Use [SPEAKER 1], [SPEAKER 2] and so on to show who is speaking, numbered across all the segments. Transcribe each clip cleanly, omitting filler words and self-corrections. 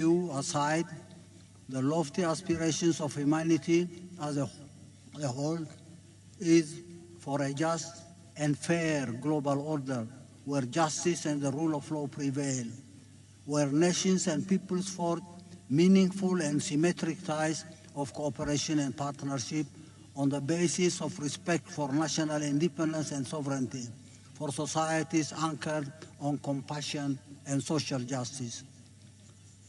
[SPEAKER 1] aside the lofty aspirations of humanity as a whole is for a just and fair global order where justice and the rule of law prevail, where nations and peoples forge meaningful and symmetric ties of cooperation and partnership on the basis of respect for national independence and sovereignty, for societies anchored on compassion and social justice.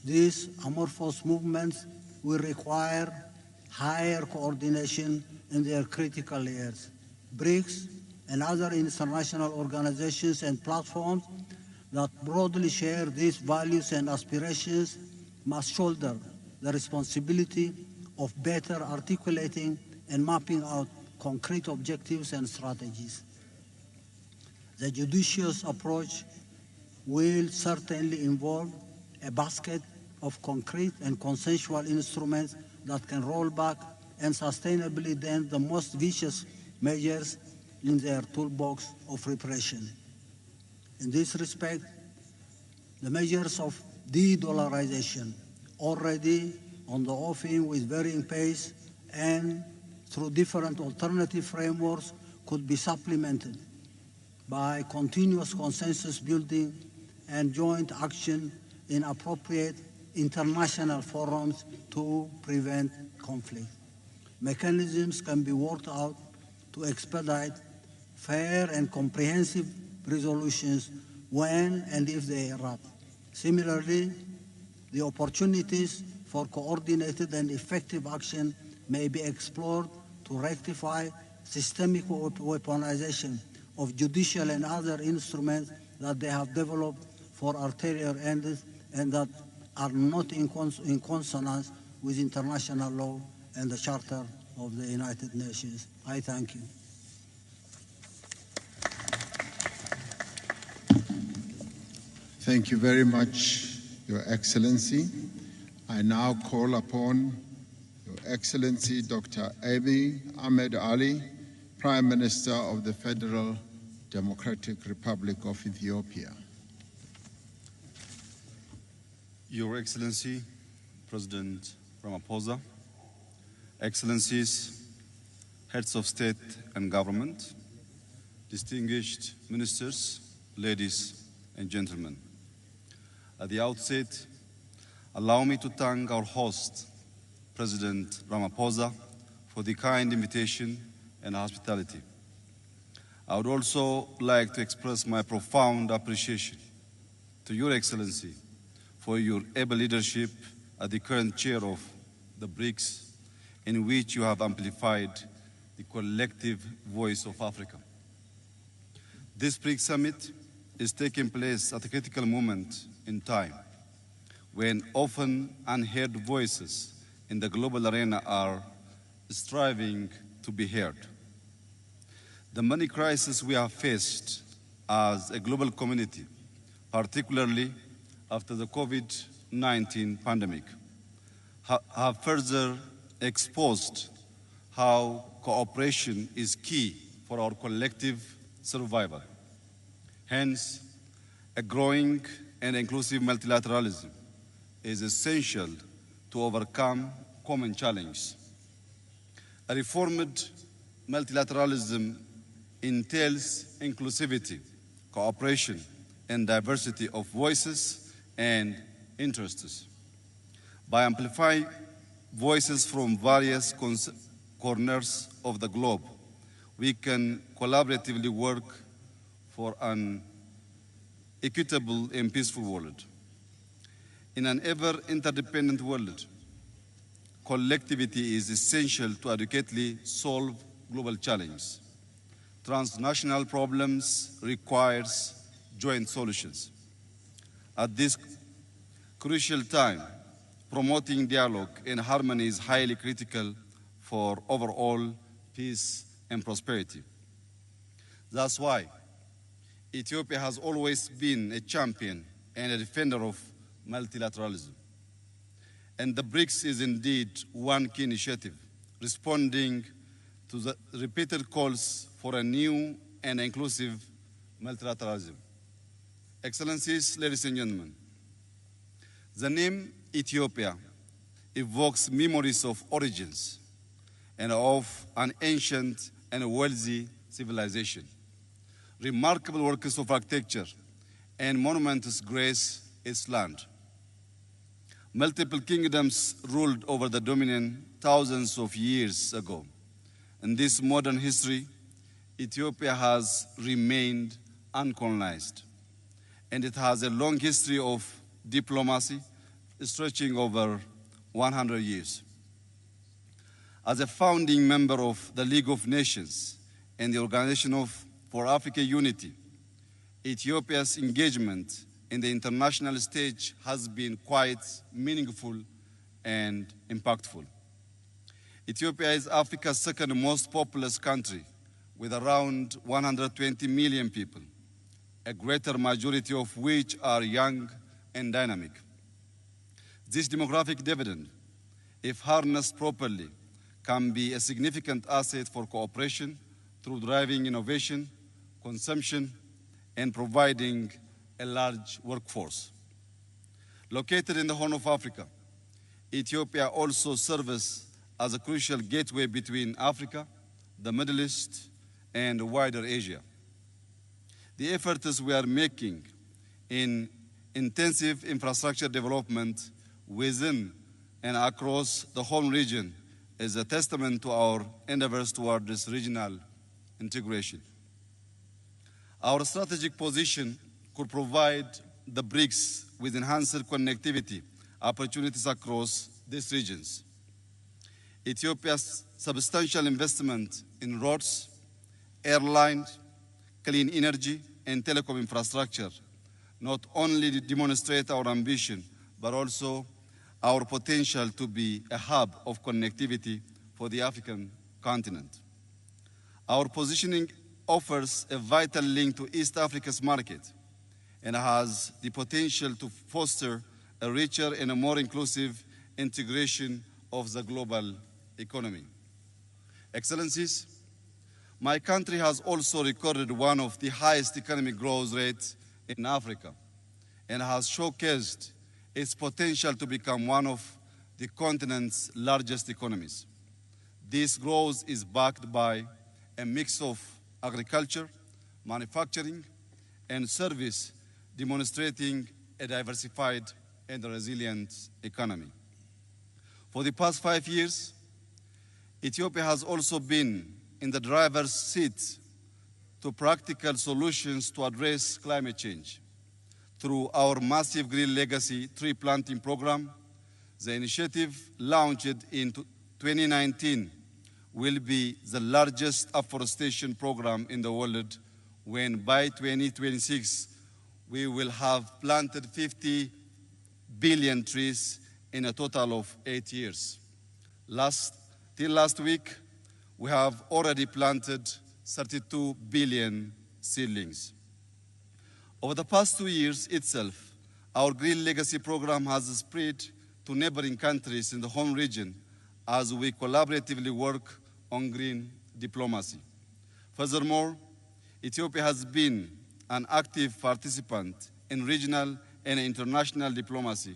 [SPEAKER 1] These amorphous movements will require higher coordination in their critical layers. BRICS and other international organizations and platforms that broadly share these values and aspirations must shoulder the responsibility of better articulating and mapping out concrete objectives and strategies. The judicious approach will certainly involve a basket of concrete and consensual instruments that can roll back and sustainably dent the most vicious measures in their toolbox of repression. In this respect, the measures of de-dollarization, already on the offing with varying pace and through different alternative frameworks, could be supplemented by continuous consensus building and joint action in appropriate international forums to prevent conflict. Mechanisms can be worked out to expedite fair and comprehensive resolutions when and if they erupt. Similarly, the opportunities for coordinated and effective action may be explored to rectify systemic weaponization of judicial and other instruments that they have developed for ulterior ends and that are not in consonance with international law and the Charter of the United Nations. I thank you.
[SPEAKER 2] Thank you very much, Your Excellency. I now call upon Your Excellency Dr. Abiy Ahmed Ali, Prime Minister of the Federal Democratic Republic of Ethiopia.
[SPEAKER 3] Your Excellency, President Ramaphosa, Excellencies, Heads of State and Government, distinguished ministers, ladies and gentlemen. At the outset, allow me to thank our host, President Ramaphosa, for the kind invitation and hospitality. I would also like to express my profound appreciation to Your Excellency for your able leadership as the current chair of the BRICS, in which you have amplified the collective voice of Africa. This BRICS Summit is taking place at a critical moment in time, when often unheard voices in the global arena are striving to be heard. The many crises we have faced as a global community, particularly after the COVID-19 pandemic, have further exposed how cooperation is key for our collective survival. Hence, a growing and inclusive multilateralism is essential to overcome common challenges. A reformed multilateralism entails inclusivity, cooperation, and diversity of voices and interests. By amplifying voices from various corners of the globe, we can collaboratively work for an equitable and peaceful world. In an ever-interdependent world, collectivity is essential to adequately solve global challenges. Transnational problems requires joint solutions. At this crucial time, promoting dialogue and harmony is highly critical for overall peace and prosperity. That's why Ethiopia has always been a champion and a defender of multilateralism. And the BRICS is indeed one key initiative, responding to the repeated calls for a new and inclusive multilateralism. Excellencies, ladies and gentlemen, the name Ethiopia evokes memories of origins and of an ancient and wealthy civilization. Remarkable works of architecture and monuments grace its land. Multiple kingdoms ruled over the dominion thousands of years ago. In this modern history, Ethiopia has remained uncolonized, and it has a long history of diplomacy stretching over 100 years. As a founding member of the League of Nations and the Organization for African Unity, Ethiopia's engagement in the international stage has been quite meaningful and impactful. Ethiopia is Africa's second most populous country, with around 120 million people, a greater majority of which are young and dynamic. This demographic dividend, if harnessed properly, can be a significant asset for cooperation through driving innovation, consumption, and providing a large workforce. Located in the Horn of Africa, Ethiopia also serves as a crucial gateway between Africa, the Middle East, and wider Asia. The efforts we are making in intensive infrastructure development within and across the whole region is a testament to our endeavors toward this regional integration. Our strategic position could provide the BRICS with enhanced connectivity opportunities across these regions. Ethiopia's substantial investment in roads, airlines, clean energy, and telecom infrastructure not only demonstrate our ambition, but also our potential to be a hub of connectivity for the African continent. Our positioning offers a vital link to East Africa's market and has the potential to foster a richer and a more inclusive integration of the global economy. Excellencies, my country has also recorded one of the highest economic growth rates in Africa and has showcased its potential to become one of the continent's largest economies. This growth is backed by a mix of agriculture, manufacturing, and service, demonstrating a diversified and resilient economy. For the past 5 years, Ethiopia has also been in the driver's seat to practical solutions to address climate change. Through our massive Green Legacy tree planting program, the initiative launched in 2019 will be the largest afforestation program in the world, when by 2026 we will have planted 50 billion trees in a total of 8 years. Till last week, we have already planted 32 billion seedlings. Over the past 2 years itself, our Green Legacy program has spread to neighboring countries in the home region as we collaboratively work on green diplomacy. Furthermore, Ethiopia has been an active participant in regional and international diplomacy,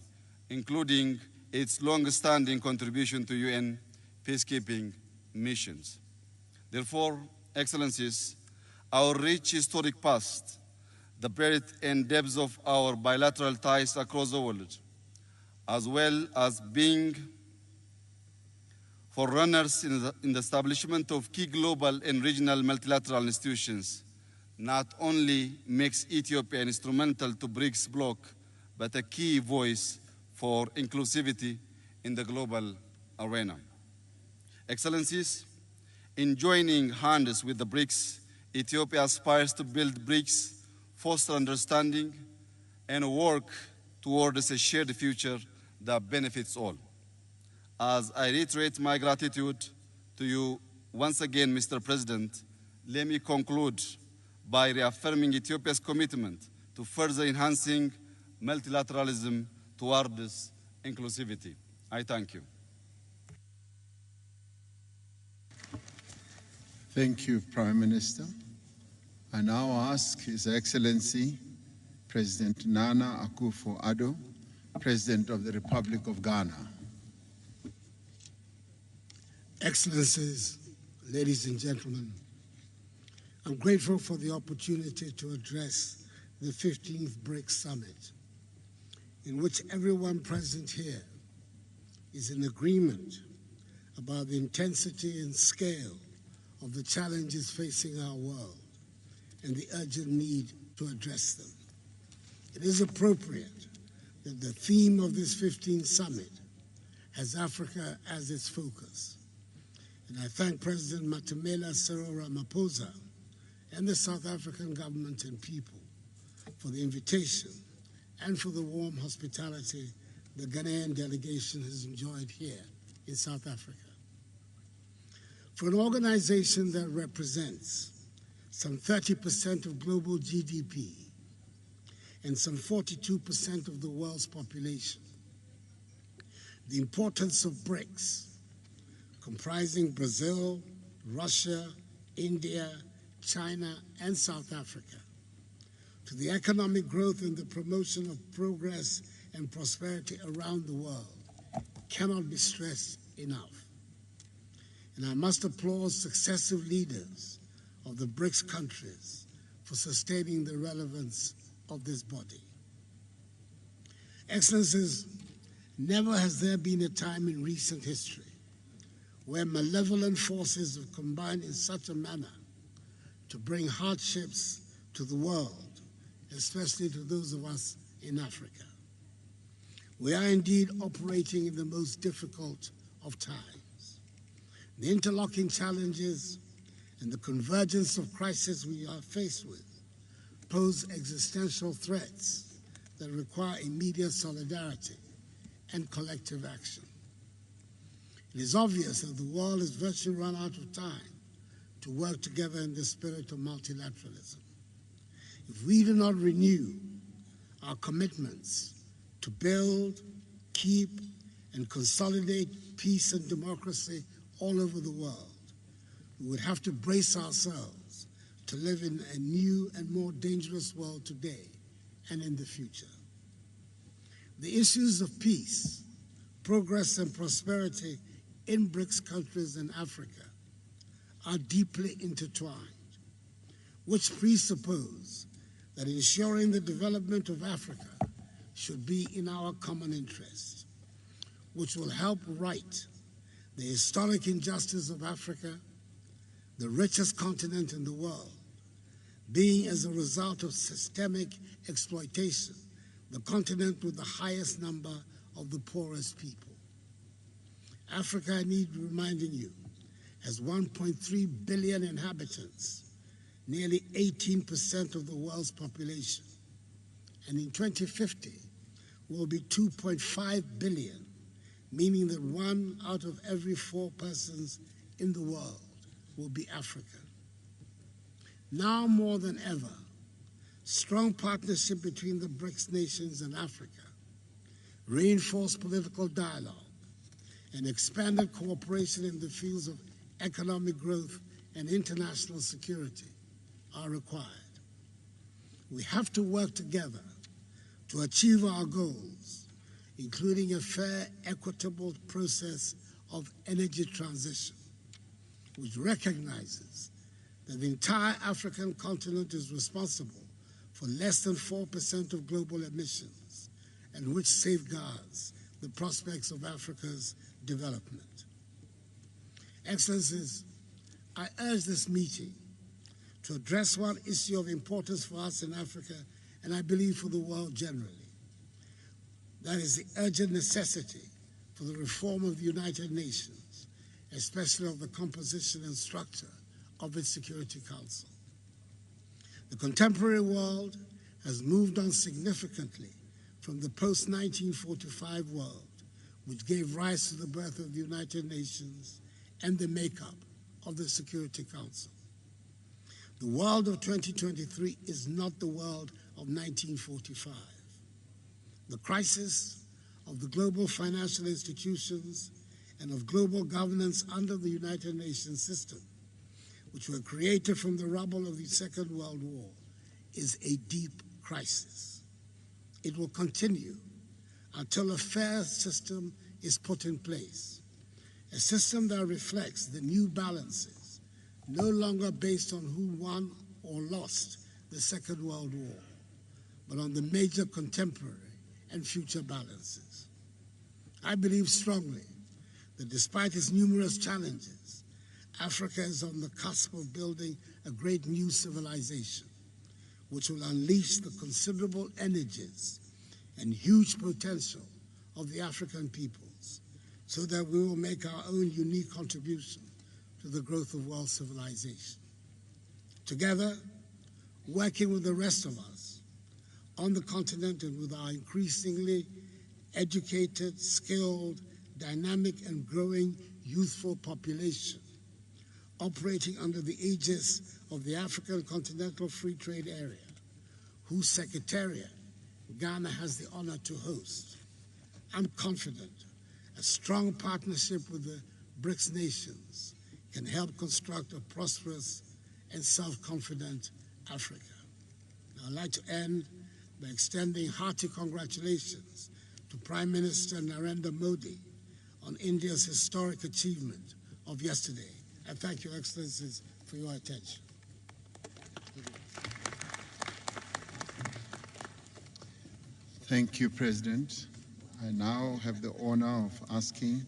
[SPEAKER 3] including its long-standing contribution to UN peacekeeping missions. Therefore, Excellencies, our rich historic past, the breadth and depth of our bilateral ties across the world, as well as being forerunners in the establishment of key global and regional multilateral institutions, not only makes Ethiopia instrumental to BRICS bloc, but a key voice for inclusivity in the global arena. Excellencies, in joining hands with the BRICS, Ethiopia aspires to build BRICS, foster understanding, and work towards a shared future that benefits all. As I reiterate my gratitude to you once again, Mr. President, let me conclude by reaffirming Ethiopia's commitment to further enhancing multilateralism towards inclusivity. I thank you.
[SPEAKER 2] Thank you, Prime Minister. I now ask His Excellency, President Nana Akufo-Addo, President of the Republic of Ghana.
[SPEAKER 4] Excellencies, ladies and gentlemen, I'm grateful for the opportunity to address the 15th BRICS Summit, in which everyone present here is in agreement about the intensity and scale of the challenges facing our world and the urgent need to address them. It is appropriate that the theme of this 15th Summit has Africa as its focus. And I thank President Matamela Cyril Ramaphosa and the South African government and people for the invitation and for the warm hospitality the Ghanaian delegation has enjoyed here in South Africa. For an organization that represents some 30% of global GDP and some 42% of the world's population, the importance of BRICS, comprising Brazil, Russia, India, China, and South Africa, to the economic growth and the promotion of progress and prosperity around the world cannot be stressed enough. And I must applaud successive leaders of the BRICS countries for sustaining the relevance of this body. Excellencies, never has there been a time in recent history where malevolent forces have combined in such a manner to bring hardships to the world, especially to those of us in Africa. We are indeed operating in the most difficult of times. The interlocking challenges and the convergence of crises we are faced with pose existential threats that require immediate solidarity and collective action. It is obvious that the world has virtually run out of time to work together in the spirit of multilateralism. If we do not renew our commitments to build, keep, and consolidate peace and democracy all over the world, we would have to brace ourselves to live in a new and more dangerous world today and in the future. The issues of peace, progress, and prosperity in BRICS countries in Africa are deeply intertwined, which presuppose that ensuring the development of Africa should be in our common interest, which will help right the historic injustice of Africa, the richest continent in the world, being as a result of systemic exploitation, the continent with the highest number of the poorest people. Africa, I need reminding you, has 1.3 billion inhabitants, nearly 18% of the world's population, and in 2050 will be 2.5 billion, meaning that 1 out of every 4 persons in the world will be African. Now more than ever, strong partnership between the BRICS nations and Africa, reinforced political dialogue, and expanded cooperation in the fields of economic growth and international security are required. We have to work together to achieve our goals, including a fair, equitable process of energy transition, which recognizes that the entire African continent is responsible for less than 4% of global emissions, and which safeguards the prospects of Africa's development. Excellencies, I urge this meeting to address one issue of importance for us in Africa, and I believe for the world generally. That is the urgent necessity for the reform of the United Nations, especially of the composition and structure of its Security Council. The contemporary world has moved on significantly from the post-1945 world, which gave rise to the birth of the United Nations and the makeup of the Security Council. The world of 2023 is not the world of 1945. The crisis of the global financial institutions and of global governance under the United Nations system, which were created from the rubble of the Second World War, is a deep crisis. It will continue until a fair system is put in place, a system that reflects the new balances, no longer based on who won or lost the Second World War, but on the major contemporary and future balances. I believe strongly that despite its numerous challenges, Africa is on the cusp of building a great new civilization, which will unleash the considerable energies and huge potential of the African peoples, so that we will make our own unique contribution to the growth of world civilization. Together, working with the rest of us on the continent and with our increasingly educated, skilled, dynamic and growing youthful population, operating under the aegis of the African Continental Free Trade Area, whose Secretariat Ghana has the honor to host, I'm confident a strong partnership with the BRICS nations can help construct a prosperous and self-confident Africa. Now, I'd like to end by extending hearty congratulations to Prime Minister Narendra Modi on India's historic achievement of yesterday. I thank Your Excellencies for your attention.
[SPEAKER 2] Thank you, President. I now have the honor of asking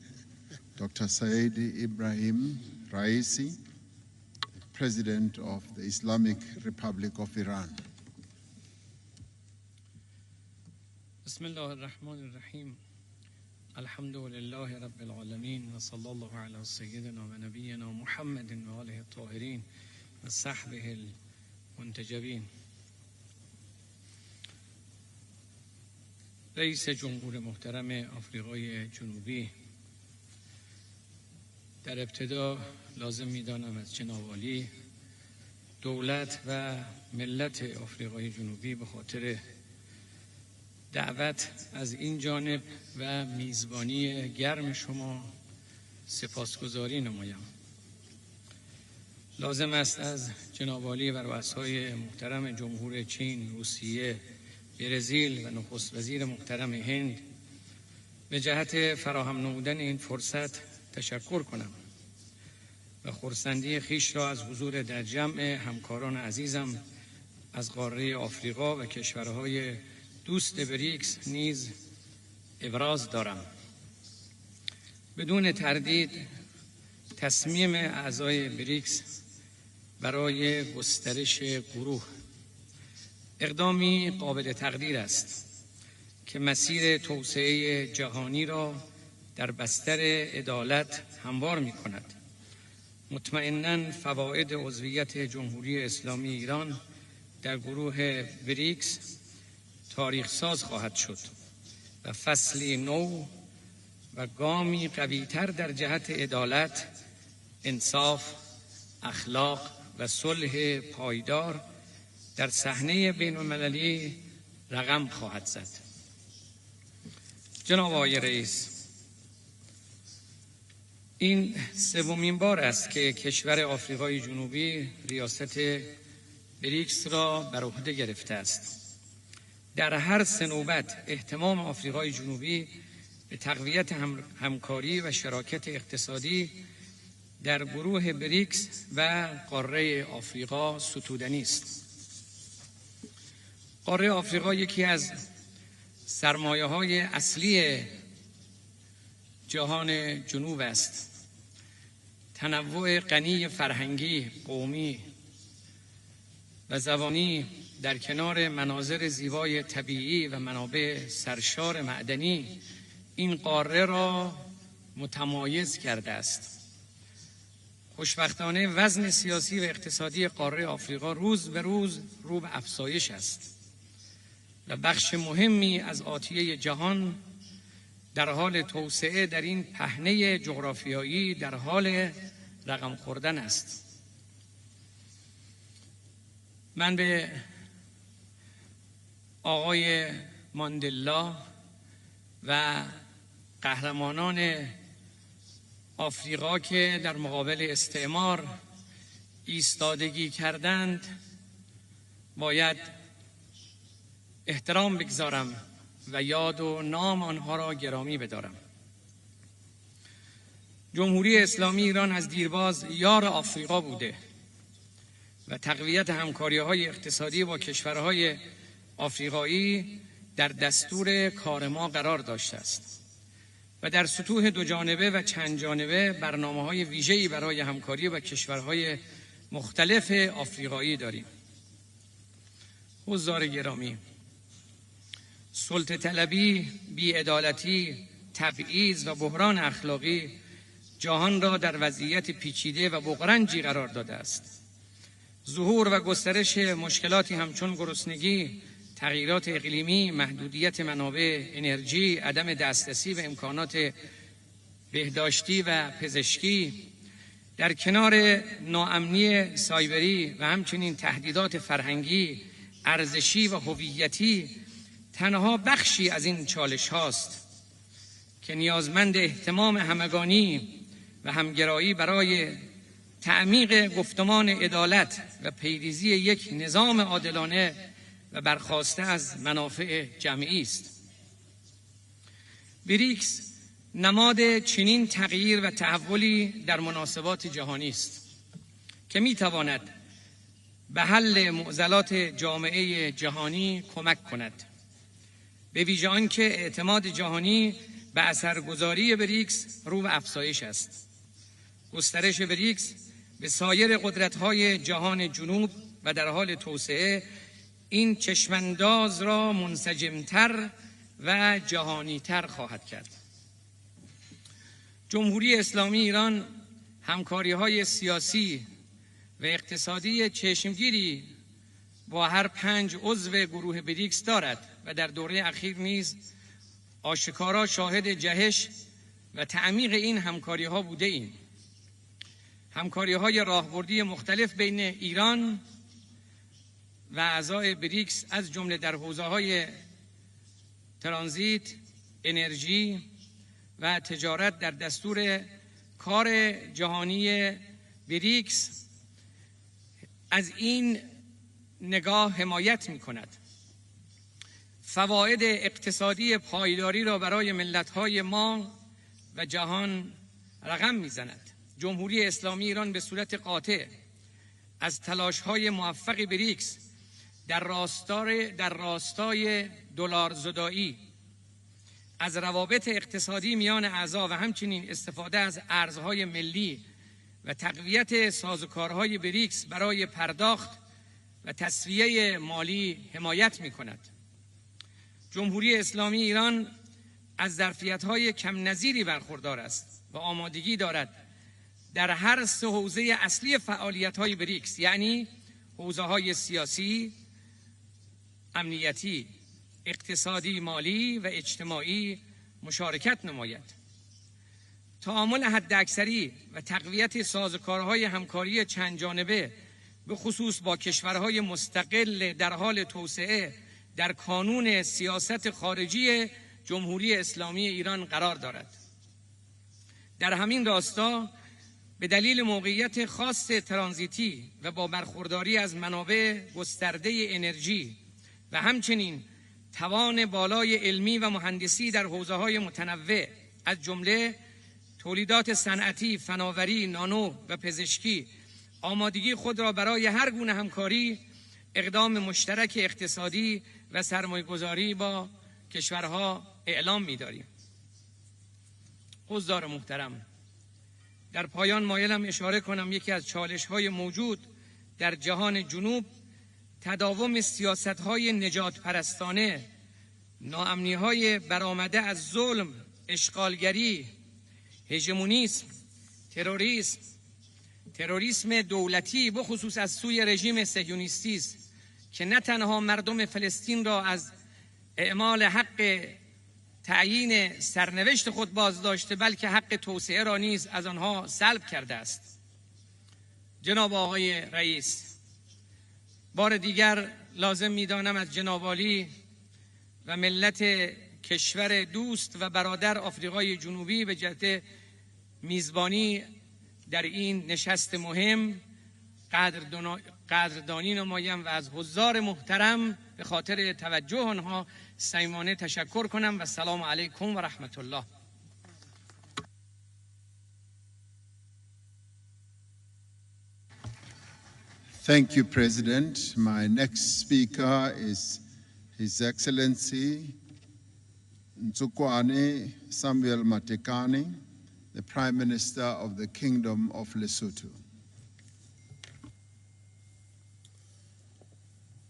[SPEAKER 2] Dr. Said Ibrahim Raisi, President of the Islamic Republic of Iran.
[SPEAKER 5] Bismillah ar-Rahman ar-Rahim. Alhamdulillah Rabbil Alameen wa sallallahu ala Sayyidina wa Nabiyyina Muhammadin wa alihi at-tahirin wa sahbihi al-muntajabin. رئیس جمهور محترم آفریقای جنوبی، در ابتدا لازم می‌دانم از جناب عالی دولت و ملت آفریقای جنوبی به خاطر دعوت از این جانب و میزبانی گرم شما سپاسگزاری نمایم. لازم است از جناب عالی و رؤسای محترم جمهور چین، روسیه، برزیل و نخست وزیر محترم هند به جهت فراهم نمودن این فرصت تشکر کنم و خرسندی خویش را از حضور در جمع همکاران عزیزم از قاره آفریقا و کشورهای دوست بریکس نیز ابراز دارم. بدون تردید تصمیم اعضای بریکس برای گسترش گروه اقدامی قابل تقدیر است که مسیر توسعه جهانی را در بستر عدالت هموار می کند. مطمئناً فواید عضویت جمهوری اسلامی ایران در گروه بریکس تاریخ ساز خواهد شد و فصلی نو و گامی قوی‌تر در جهت عدالت، انصاف، اخلاق و صلح پایدار در صحنه بین‌المللی رقم خواهد زد. جناب آقای رئیس، این سومین بار است که کشور آفریقای جنوبی ریاست بریکس را بر عهده گرفته است. در هر سه نوبت اهتمام آفریقای جنوبی به تقویت همکاری و شراکت اقتصادی در گروه بریکس و قاره آفریقا ستودنی است. قاره آفریقا یکی از سرمایه‌های اصلی جهان جنوب است. تنوع غنی فرهنگی، قومی و زبانی در کنار مناظر زیبای طبیعی و منابع سرشار معدنی این قاره را متمایز کرده است. خوشبختانه وزن سیاسی و اقتصادی قاره آفریقا روز به روز رو به افزایش است و بخش مهمی از آتیه جهان در حال توسعه در این پهنه جغرافیایی در حال رقم خوردن است. من به آقای ماندلا و قهرمانان آفریقا که در مقابل استعمار ایستادگی کردند باید احترام بگذارم و یاد و نام آنها را گرامی بدارم. جمهوری اسلامی ایران از دیرباز یار آفریقا بوده و تقویت همکاری‌های اقتصادی با کشورهای آفریقایی در دستور کار ما قرار داشته است و در سطوح دو جانبه و چند جانبه برنامه‌های ویژه‌ای برای همکاری با کشورهای مختلف آفریقایی داریم. حضار گرامی، سلطه طلبی، بی‌عدالتی، تبعیض و بحران اخلاقی جهان را در وضعیت پیچیده و بغرنجی قرار داده است. ظهور و گسترش مشکلاتی همچون گرسنگی، تغییرات اقلیمی، محدودیت منابع انرژی، عدم دسترسی به امکانات بهداشتی و پزشکی، در کنار ناامنی سایبری و همچنین تهدیدات فرهنگی، ارزشی و هویتی تنها بخشی از این چالش هاست که نیازمند اهتمام همگانی و همگرایی برای تعمیق گفتمان عدالت و پیریزی یک نظام عادلانه و برخاسته از منافع جمعی است. بریکس نماد چنین تغییر و تحولی در مناسبات جهانی است که می‌تواند به حل معضلات جامعه جهانی کمک کند، به ویژه آنکه اعتماد جهانی به اثرگذاری بریکس رو به افزایش است. گسترش بریکس به سایر قدرت‌های جهان جنوب و در حال توسعه این چشمانداز را منسجمتر و جهانیتر خواهد کرد. جمهوری اسلامی ایران همکاری‌های سیاسی و اقتصادی چشمگیری با هر 5 عضو گروه بریکس دارد و در دوره اخیر نیز آشکارا شاهد جهش و تعمیق این همکاری‌ها بوده ایم. همکاری‌های راهبردی مختلف بین ایران و اعضای بریکس از جمله در حوزه‌های ترانزیت، انرژی و تجارت در دستور کار جهانی بریکس از این نگاه حمایت می‌کند. فواید اقتصادی پایداری را برای ملت‌های ما و جهان رقم می‌زند. جمهوری اسلامی ایران به صورت قاطع از تلاش‌های موفق بریکس در راستای دلارزدایی، از روابط اقتصادی میان اعضا و همچنین استفاده از ارزهای ملی و تقویت سازوکارهای بریکس برای پرداخت و تسویه مالی حمایت می‌کند. جمهوری اسلامی ایران از ظرفیت‌های کم نظیری برخوردار است و آمادگی دارد در هر 3 حوزه اصلی فعالیت‌های بریکس، یعنی حوزه‌های سیاسی، امنیتی، اقتصادی، مالی و اجتماعی مشارکت نماید. تعامل حداکثری و تقویت سازوکارهای همکاری چند جانبه به خصوص با کشورهای مستقل در حال توسعه در کانون سیاست خارجی جمهوری اسلامی ایران قرار دارد. در همین راستا به دلیل موقعیت خاص ترانزیتی و با برخورداری از منابع گسترده انرژی و همچنین توان بالای علمی و مهندسی در حوزه‌های متنوع از جمله تولیدات صنعتی، فناوری، نانو و پزشکی، آمادگی خود را برای هر گونه همکاری، اقدام مشترک اقتصادی و سرمایه‌گذاری با کشورها اعلام می‌داریم. حضار محترم، در پایان مایلم اشاره کنم یکی از چالش‌های موجود در جهان جنوب تداوم سیاست‌های نجات پرستانه، ناامنی‌های برآمده از ظلم، اشغالگری، هژمونیسم، تروریسم دولتی بخصوص از سوی رژیم صهیونیستی است که نه تنها مردم فلسطین را از اعمال حق تعیین سرنوشت خود باز داشته بلکه حق توسعه را نیز از آنها سلب کرده است. جناب آقای رئیس، بار دیگر لازم می‌دانم از جناب عالی و ملت کشور دوست و برادر آفریقای جنوبی به جهت قدردانی نمایم و از حضار محترم به خاطر توجه آنها صمیمانه تشکر کنم و السلام علیکم و رحمت الله.
[SPEAKER 2] Thank you, President. My next speaker is His Excellency Ntsukwane Samuel Matekane, the Prime Minister of the Kingdom of Lesotho.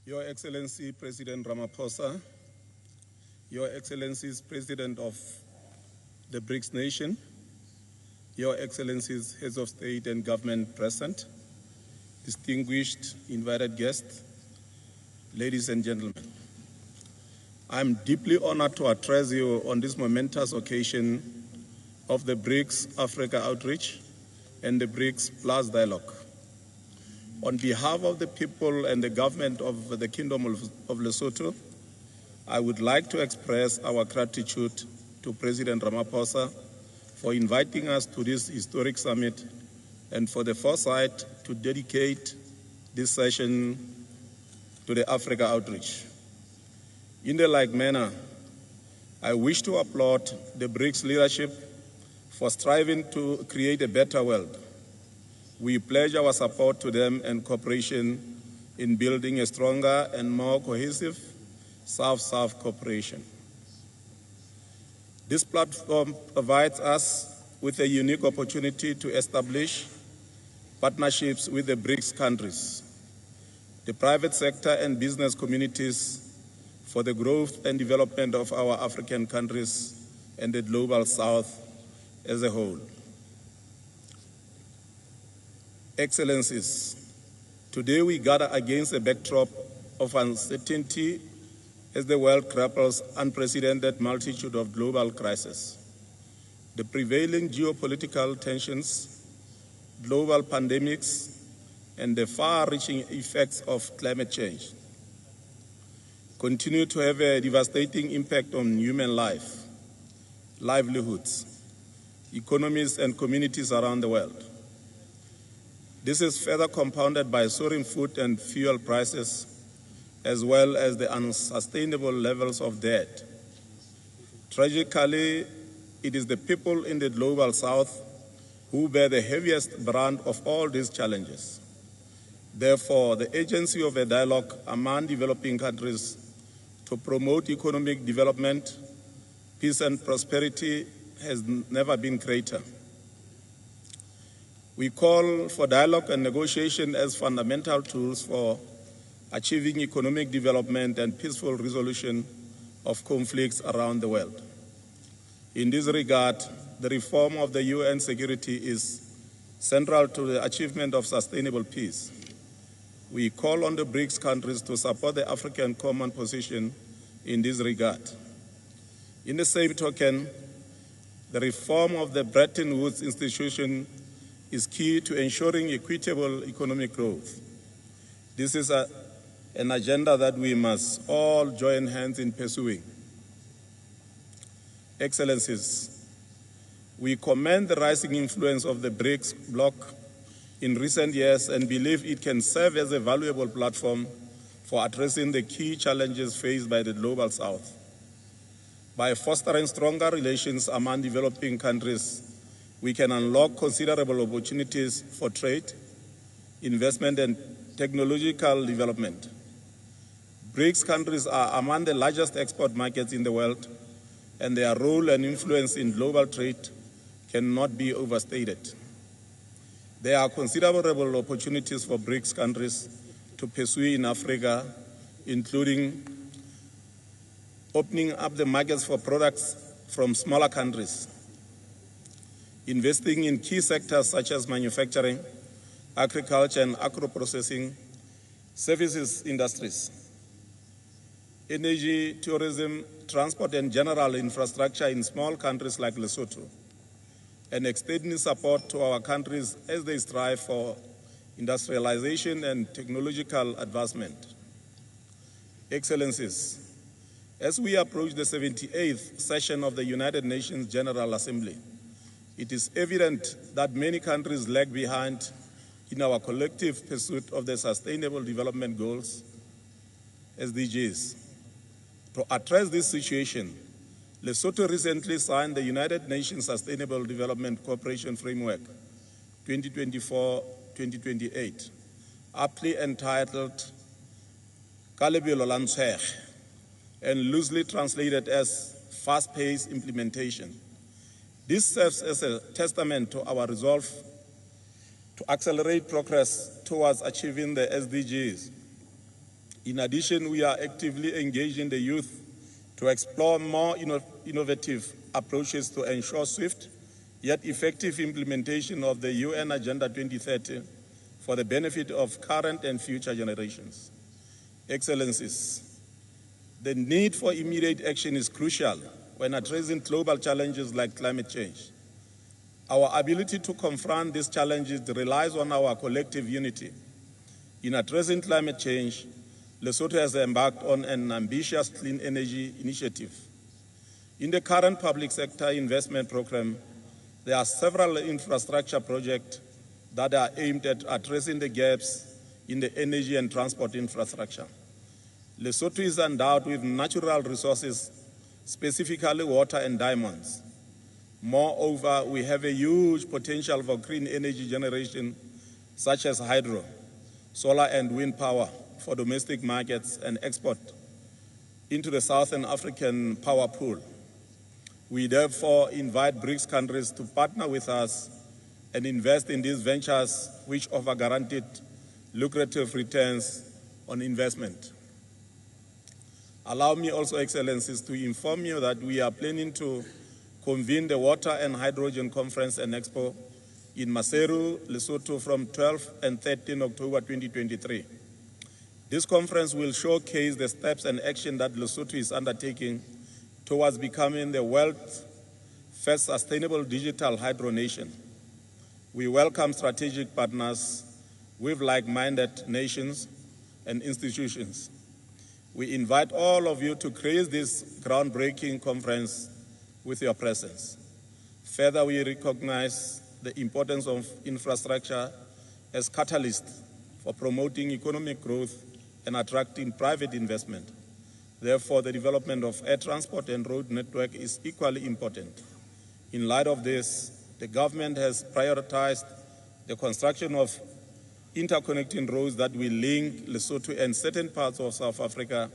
[SPEAKER 6] Your Excellency President Ramaphosa, Your Excellencies President of the BRICS nation, Your Excellencies Heads of State and Government present, distinguished invited guests, ladies and gentlemen. I'm deeply honored to address you on this momentous occasion of the BRICS Africa Outreach and the BRICS Plus Dialogue. On behalf of the people and the government of the Kingdom of Lesotho, I would like to express our gratitude to President Ramaphosa for inviting us to this historic summit and for the foresight to dedicate this session to the Africa outreach. In the like manner, I wish to applaud the BRICS leadership for striving to create a better world. We pledge our support to them and cooperation in building a stronger and more cohesive South-South cooperation. This platform provides us with a unique opportunity to establish partnerships with the BRICS countries, the private sector and business communities for the growth and development of our African countries and the global South as a whole. Excellencies, today we gather against a backdrop of uncertainty as the world grapples unprecedented multitude of global crises. The prevailing geopolitical tensions, global pandemics, and the far-reaching effects of climate change continue to have a devastating impact on human life, livelihoods, economies, and communities around the world. This is further compounded by soaring food and fuel prices, as well as the unsustainable levels of debt. Tragically, it is the people in the global South who bear the heaviest brand of all these challenges. Therefore, the urgency of a dialogue among developing countries to promote economic development, peace and prosperity has never been greater. We call for dialogue and negotiation as fundamental tools for achieving economic development and peaceful resolution of conflicts around the world. In this regard, the reform of the UN security is central to the achievement of sustainable peace. We call on the BRICS countries to support the African common position in this regard. In the same token, the reform of the Bretton Woods institution is key to ensuring equitable economic growth. This is an agenda that we must all join hands in pursuing. Excellencies, we commend the rising influence of the BRICS bloc in recent years and believe it can serve as a valuable platform for addressing the key challenges faced by the global South. By fostering stronger relations among developing countries, we can unlock considerable opportunities for trade, investment, and technological development. BRICS countries are among the largest export markets in the world, and their role and influence in global trade cannot be overstated. There are considerable opportunities for BRICS countries to pursue in Africa, including opening up the markets for products from smaller countries, investing in key sectors such as manufacturing, agriculture and agro-processing, services industries, energy, tourism, transport and general infrastructure in small countries like Lesotho, and extending support to our countries as they strive for industrialization and technological advancement. Excellencies, as we approach the 78th session of the United Nations General Assembly, it is evident that many countries lag behind in our collective pursuit of the Sustainable Development Goals, SDGs. To address this situation, Lesotho recently signed the United Nations Sustainable Development Cooperation Framework 2024-2028, aptly entitled Kalebelo la Ntshege, and loosely translated as fast-paced implementation. This serves as a testament to our resolve to accelerate progress towards achieving the SDGs. In addition, we are actively engaging the youth to explore more innovative approaches to ensure swift yet effective implementation of the UN Agenda 2030 for the benefit of current and future generations. Excellencies, the need for immediate action is crucial when addressing global challenges like climate change. Our ability to confront these challenges relies on our collective unity. In addressing climate change, Lesotho has embarked on an ambitious clean energy initiative. In the current public sector investment program, there are several infrastructure projects that are aimed at addressing the gaps in the energy and transport infrastructure. Lesotho is endowed with natural resources, specifically water and diamonds. Moreover, we have a huge potential for green energy generation, such as hydro, solar and wind power for domestic markets and export into the Southern African power pool. We therefore invite BRICS countries to partner with us and invest in these ventures which offer guaranteed lucrative returns on investment. Allow me also, Excellencies, to inform you that we are planning to convene the Water and Hydrogen Conference and Expo in Maseru, Lesotho from 12 and 13 October 2023. This conference will showcase the steps and action that Lesotho is undertaking towards becoming the world's first sustainable digital hydro nation. We welcome strategic partners with like-minded nations and institutions. We invite all of you to grace this groundbreaking conference with your presence. Further, we recognize the importance of infrastructure as catalyst for promoting economic growth and attracting private investment. Therefore, the development of air transport and road network is equally important. In light of this, the government has prioritized the construction of interconnecting roads that will link Lesotho and certain parts of South Africa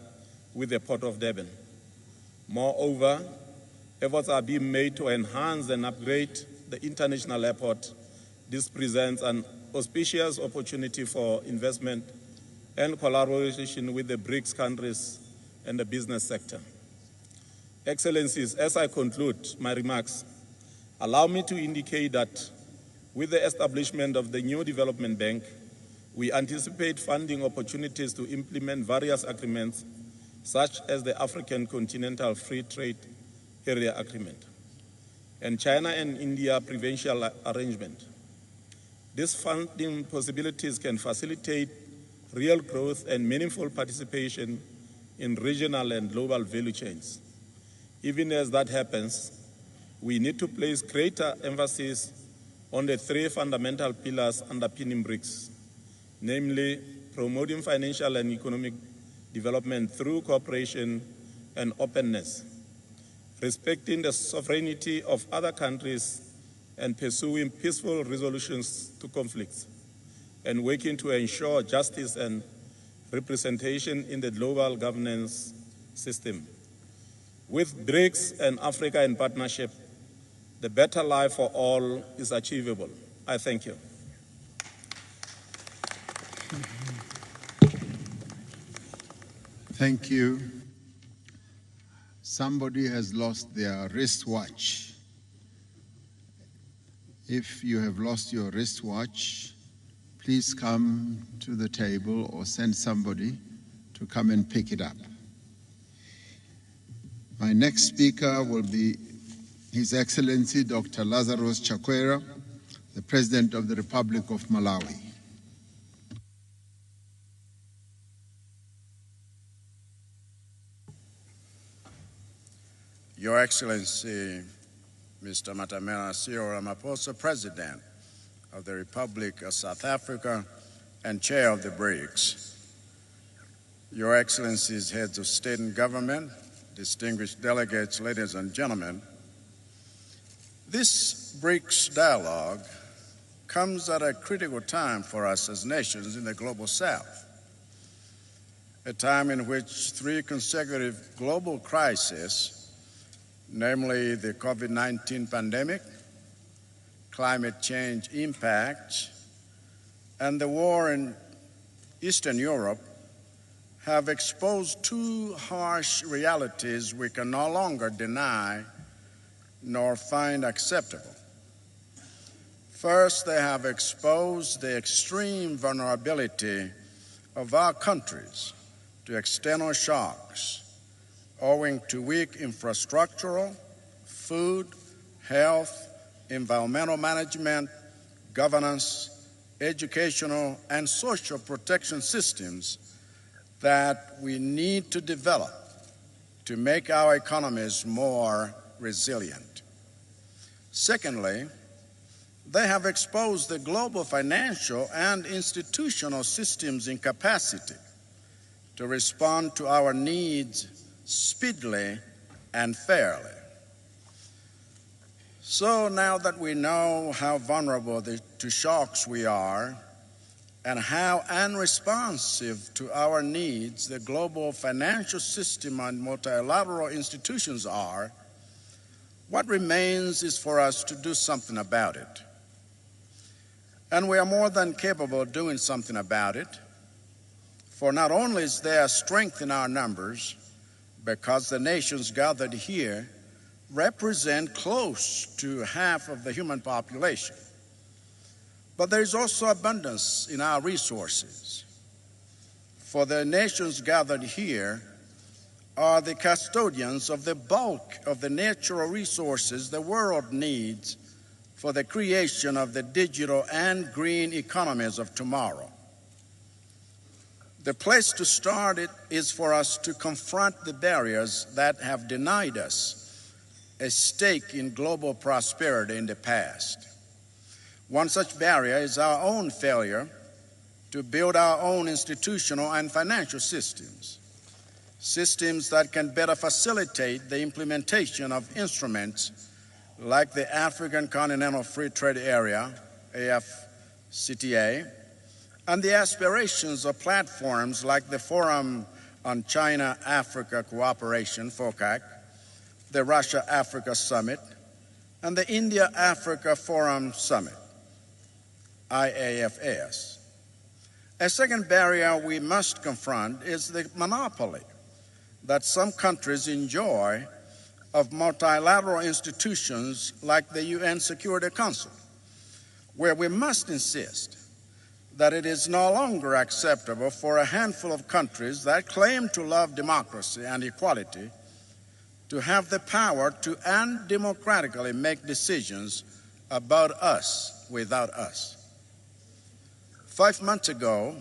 [SPEAKER 6] with the Port of Durban. Moreover, efforts are being made to enhance and upgrade the international airport. This presents an auspicious opportunity for investment and collaboration with the BRICS countries and the business sector. Excellencies, as I conclude my remarks, allow me to indicate that with the establishment of the new development bank, we anticipate funding opportunities to implement various agreements, such as the African Continental Free Trade Area Agreement and China and India Provincial Arrangement. These funding possibilities can facilitate real growth and meaningful participation in regional and global value chains. Even as that happens, we need to place greater emphasis on the three fundamental pillars underpinning BRICS, namely promoting financial and economic development through cooperation and openness, respecting the sovereignty of other countries and pursuing peaceful resolutions to conflicts, and working to ensure justice and representation in the global governance system. With BRICS and Africa in partnership, the better life for all is achievable. I thank you.
[SPEAKER 2] Thank you. Somebody has lost their wristwatch. If you have lost your wristwatch, please come to the table or send somebody to come and pick it up. My next speaker will be His Excellency Dr. Lazarus Chakwera, the President of the Republic of Malawi.
[SPEAKER 7] Your Excellency, Mr. Matamela Cyril Ramaphosa, President of the Republic of South Africa and Chair of the BRICS, Your Excellencies, Heads of State and Government, distinguished delegates, ladies and gentlemen, this BRICS dialogue comes at a critical time for us as nations in the Global South, a time in which three consecutive global crises, namely the COVID-19 pandemic, climate change impact, and the war in Eastern Europe, have exposed two harsh realities we can no longer deny nor find acceptable. First, they have exposed the extreme vulnerability of our countries to external shocks owing to weak infrastructural, food, health, environmental management, governance, educational, and social protection systems that we need to develop to make our economies more resilient. Secondly, they have exposed the global financial and institutional systems' incapacity to respond to our needs speedily and fairly. So now that we know how vulnerable to shocks we are and how unresponsive to our needs the global financial system and multilateral institutions are, what remains is for us to do something about it. And we are more than capable of doing something about it, for not only is there strength in our numbers, because the nations gathered here represent close to half of the human population, but there is also abundance in our resources. For the nations gathered here are the custodians of the bulk of the natural resources the world needs for the creation of the digital and green economies of tomorrow. The place to start is for us to confront the barriers that have denied us a stake in global prosperity in the past. One such barrier is our own failure to build our own institutional and financial systems that can better facilitate the implementation of instruments like the African Continental Free Trade Area, AfCFTA, and the aspirations of platforms like the Forum on China-Africa Cooperation, FOCAC, the Russia-Africa Summit, and the India-Africa Forum Summit, IAFS. A second barrier we must confront is the monopoly that some countries enjoy of multilateral institutions like the UN Security Council, where we must insist that it is no longer acceptable for a handful of countries that claim to love democracy and equality to have the power to undemocratically make decisions about us without us. 5 months ago,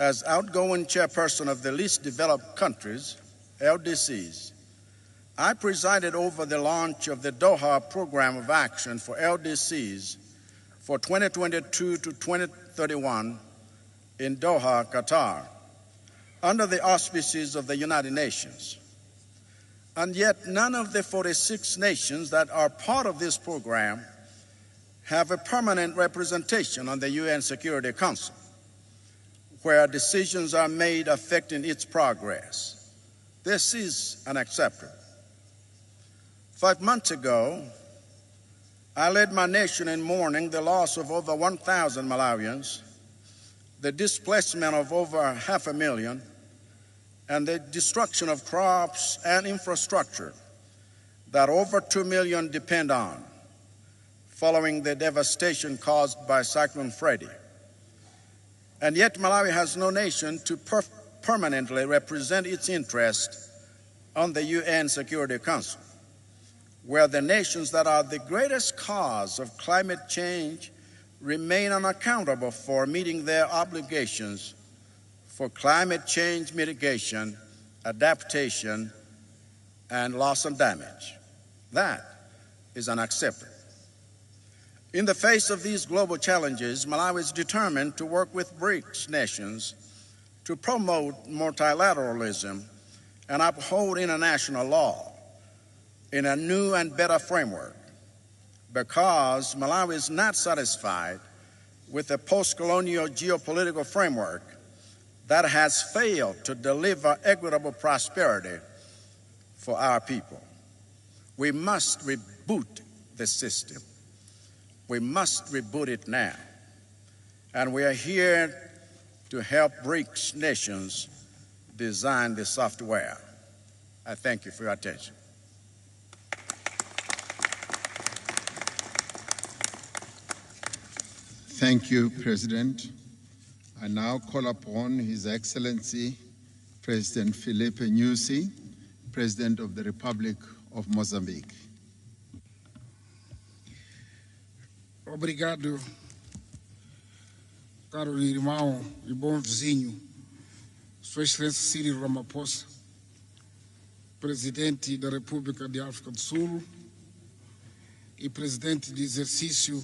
[SPEAKER 7] as outgoing chairperson of the least developed countries, LDCs, I presided over the launch of the Doha Program of Action for LDCs for 2022 to 2031 in Doha, Qatar, under the auspices of the United Nations. And yet none of the 46 nations that are part of this program have a permanent representation on the UN Security Council, where decisions are made affecting its progress. This is unacceptable. 5 months ago, I led my nation in mourning the loss of over 1,000 Malawians, the displacement of over 500,000, and the destruction of crops and infrastructure that over 2 million depend on, following the devastation caused by Cyclone Freddy. And yet Malawi has no nation to permanently represent its interest on the UN Security Council, where the nations that are the greatest cause of climate change remain unaccountable for meeting their obligations for climate change mitigation, adaptation, and loss and damage. That is unacceptable. In the face of these global challenges, Malawi is determined to work with BRICS nations to promote multilateralism and uphold international law in a new and better framework, because Malawi is not satisfied with a post-colonial geopolitical framework that has failed to deliver equitable prosperity for our people. We must reboot the system. We must reboot it now. And we are here to help BRICS nations design the software. I thank you for your attention.
[SPEAKER 2] Thank you, President. I now call upon His Excellency, President Filipe Nyusi, President of the Republic of Mozambique.
[SPEAKER 8] Obrigado, caro irmão e bom vizinho, Sua Excelência Cyril Ramaphosa, Presidente da República de África do Sul e Presidente de exercício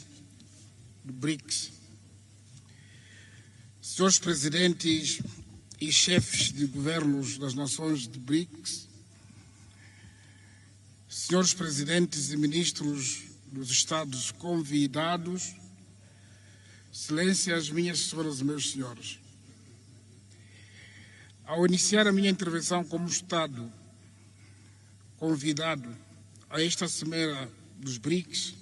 [SPEAKER 8] do BRICS. Senhores Presidentes e chefes de governos das nações de BRICS, Senhores Presidentes e Ministros dos Estados convidados, Excelências, minhas senhoras e meus senhores. Ao iniciar a minha intervenção como Estado convidado a esta Cimeira dos BRICS,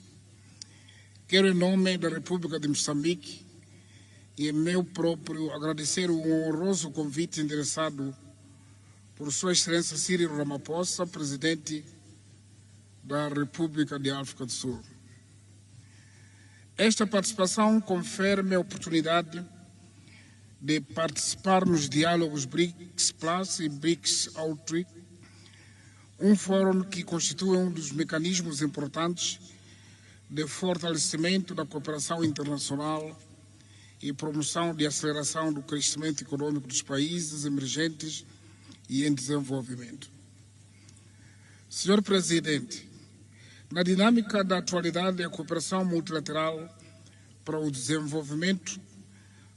[SPEAKER 8] quero, em nome da República de Moçambique e em meu próprio, agradecer o honroso convite endereçado por Sua Excelência Cyril Ramaphosa, Presidente da República de África do Sul. Esta participação confere-me a oportunidade de participar nos diálogos BRICS Plus e BRICS Outreach, um fórum que constitui um dos mecanismos importantes de fortalecimento da cooperação internacional e promoção de aceleração do crescimento econômico dos países emergentes e em desenvolvimento. Senhor Presidente, na dinâmica da atualidade, a cooperação multilateral para o desenvolvimento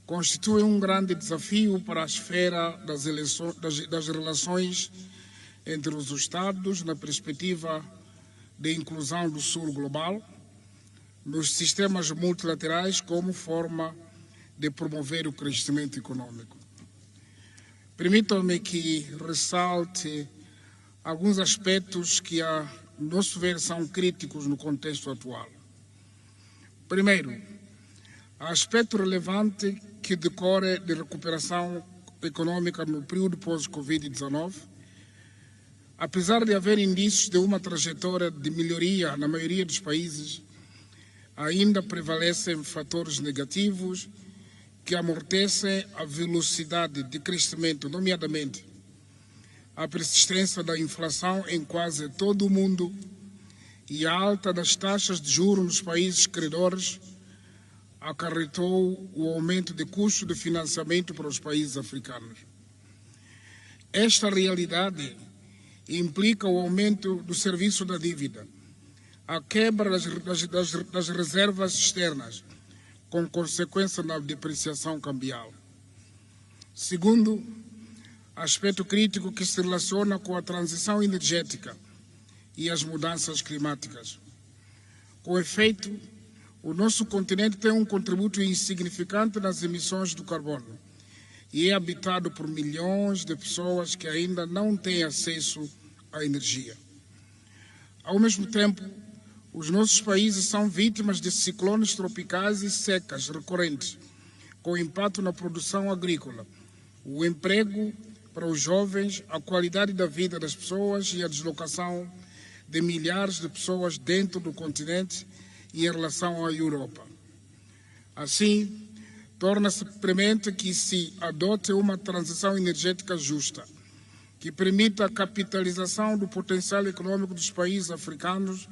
[SPEAKER 8] constitui um grande desafio para a esfera das relações entre os Estados na perspectiva de inclusão do Sul global, nos sistemas multilaterais como forma de promover o crescimento econômico. Permitam-me que ressalte alguns aspectos que, a nosso ver, são críticos no contexto atual. Primeiro, aspecto relevante que decorre de recuperação econômica no período pós-Covid-19, apesar de haver indícios de uma trajetória de melhoria na maioria dos países, ainda prevalecem fatores negativos que amortecem a velocidade de crescimento, nomeadamente a persistência da inflação em quase todo o mundo e a alta das taxas de juros nos países credores acarretou o aumento de custo de financiamento para os países africanos. Esta realidade implica o aumento do serviço da dívida, a quebra das reservas externas, com consequência na depreciação cambial. Segundo, aspecto crítico que se relaciona com a transição energética e as mudanças climáticas. Com efeito, o nosso continente tem um contributo insignificante nas emissões do carbono e é habitado por milhões de pessoas que ainda não têm acesso à energia. Ao mesmo tempo, os nossos países são vítimas de ciclones tropicais e secas recorrentes, com impacto na produção agrícola, o emprego para os jovens, a qualidade da vida das pessoas e a deslocação de milhares de pessoas dentro do continente e em relação à Europa. Assim, torna-se premente que se adote uma transição energética justa, que permita a capitalização do potencial econômico dos países africanos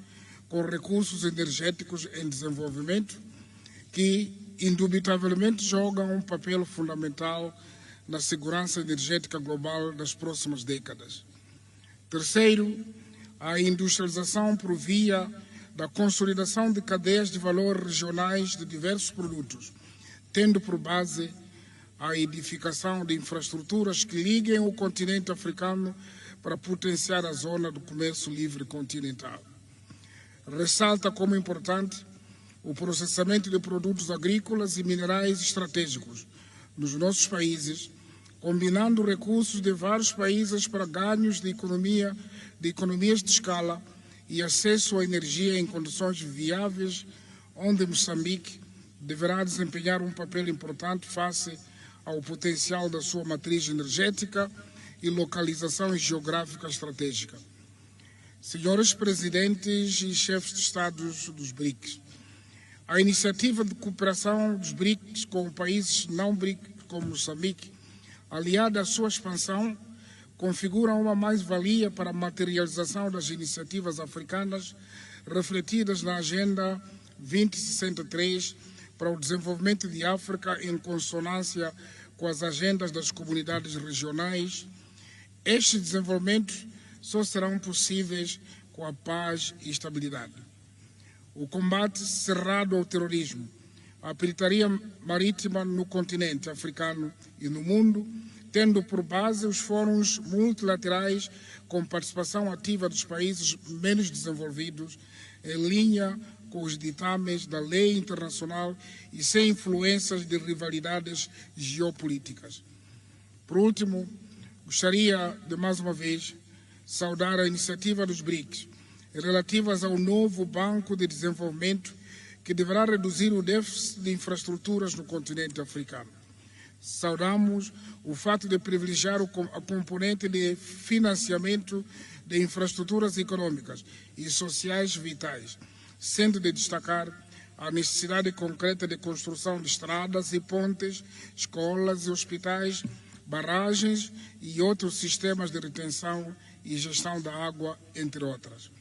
[SPEAKER 8] com recursos energéticos em desenvolvimento, que indubitavelmente jogam um papel fundamental na segurança energética global das próximas décadas. Terceiro, a industrialização por via da consolidação de cadeias de valor regionais de diversos produtos, tendo por base a edificação de infraestruturas que liguem o continente africano para potenciar a zona do comércio livre continental. Ressalta como importante o processamento de produtos agrícolas e minerais estratégicos nos nossos países, combinando recursos de vários países para ganhos de economias de escala e acesso à energia em condições viáveis, onde Moçambique deverá desempenhar um papel importante face ao potencial da sua matriz energética e localização geográfica estratégica. Senhores presidentes e chefes de Estados dos BRICS, a iniciativa de cooperação dos BRICS com países não BRICS, como Moçambique, aliada à sua expansão, configura uma mais-valia para a materialização das iniciativas africanas refletidas na Agenda 2063 para o desenvolvimento de África em consonância com as agendas das comunidades regionais. Estes desenvolvimentos só serão possíveis com a paz e estabilidade. O combate cerrado ao terrorismo, a pirataria marítima no continente africano e no mundo, tendo por base os fóruns multilaterais com participação ativa dos países menos desenvolvidos, em linha com os ditames da lei internacional e sem influências de rivalidades geopolíticas. Por último, gostaria de, mais uma vez, saudar a iniciativa dos BRICS relativas ao novo Banco de Desenvolvimento que deverá reduzir o déficit de infraestruturas no continente africano. Saudamos o fato de privilegiar a componente de financiamento de infraestruturas econômicas e sociais vitais, sendo de destacar a necessidade concreta de construção de estradas e pontes, escolas e hospitais, barragens e outros sistemas de retenção e gestão da água, entre outras.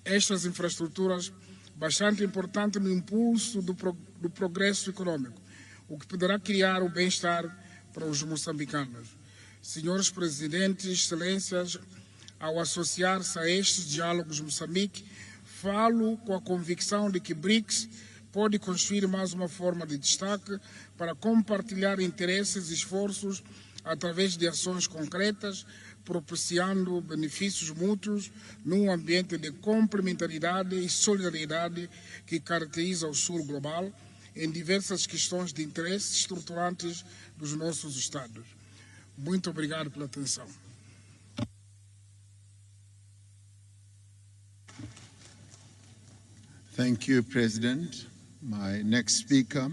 [SPEAKER 8] Estas infraestruturas bastante importantes no impulso do progresso econômico, o que poderá criar o bem-estar para os moçambicanos. Senhores presidentes, excelências, ao associar-se a estes diálogos Moçambique, falo com a convicção de que BRICS pode construir mais uma forma de destaque para compartilhar interesses e esforços através de ações concretas, propiciando benefícios mútuos num ambiente de complementaridade e solidariedade que caracteriza o Sul global em diversas questões de interesse estruturantes dos nossos Estados. Muito obrigado pela atenção.
[SPEAKER 2] Thank you, President. My next speaker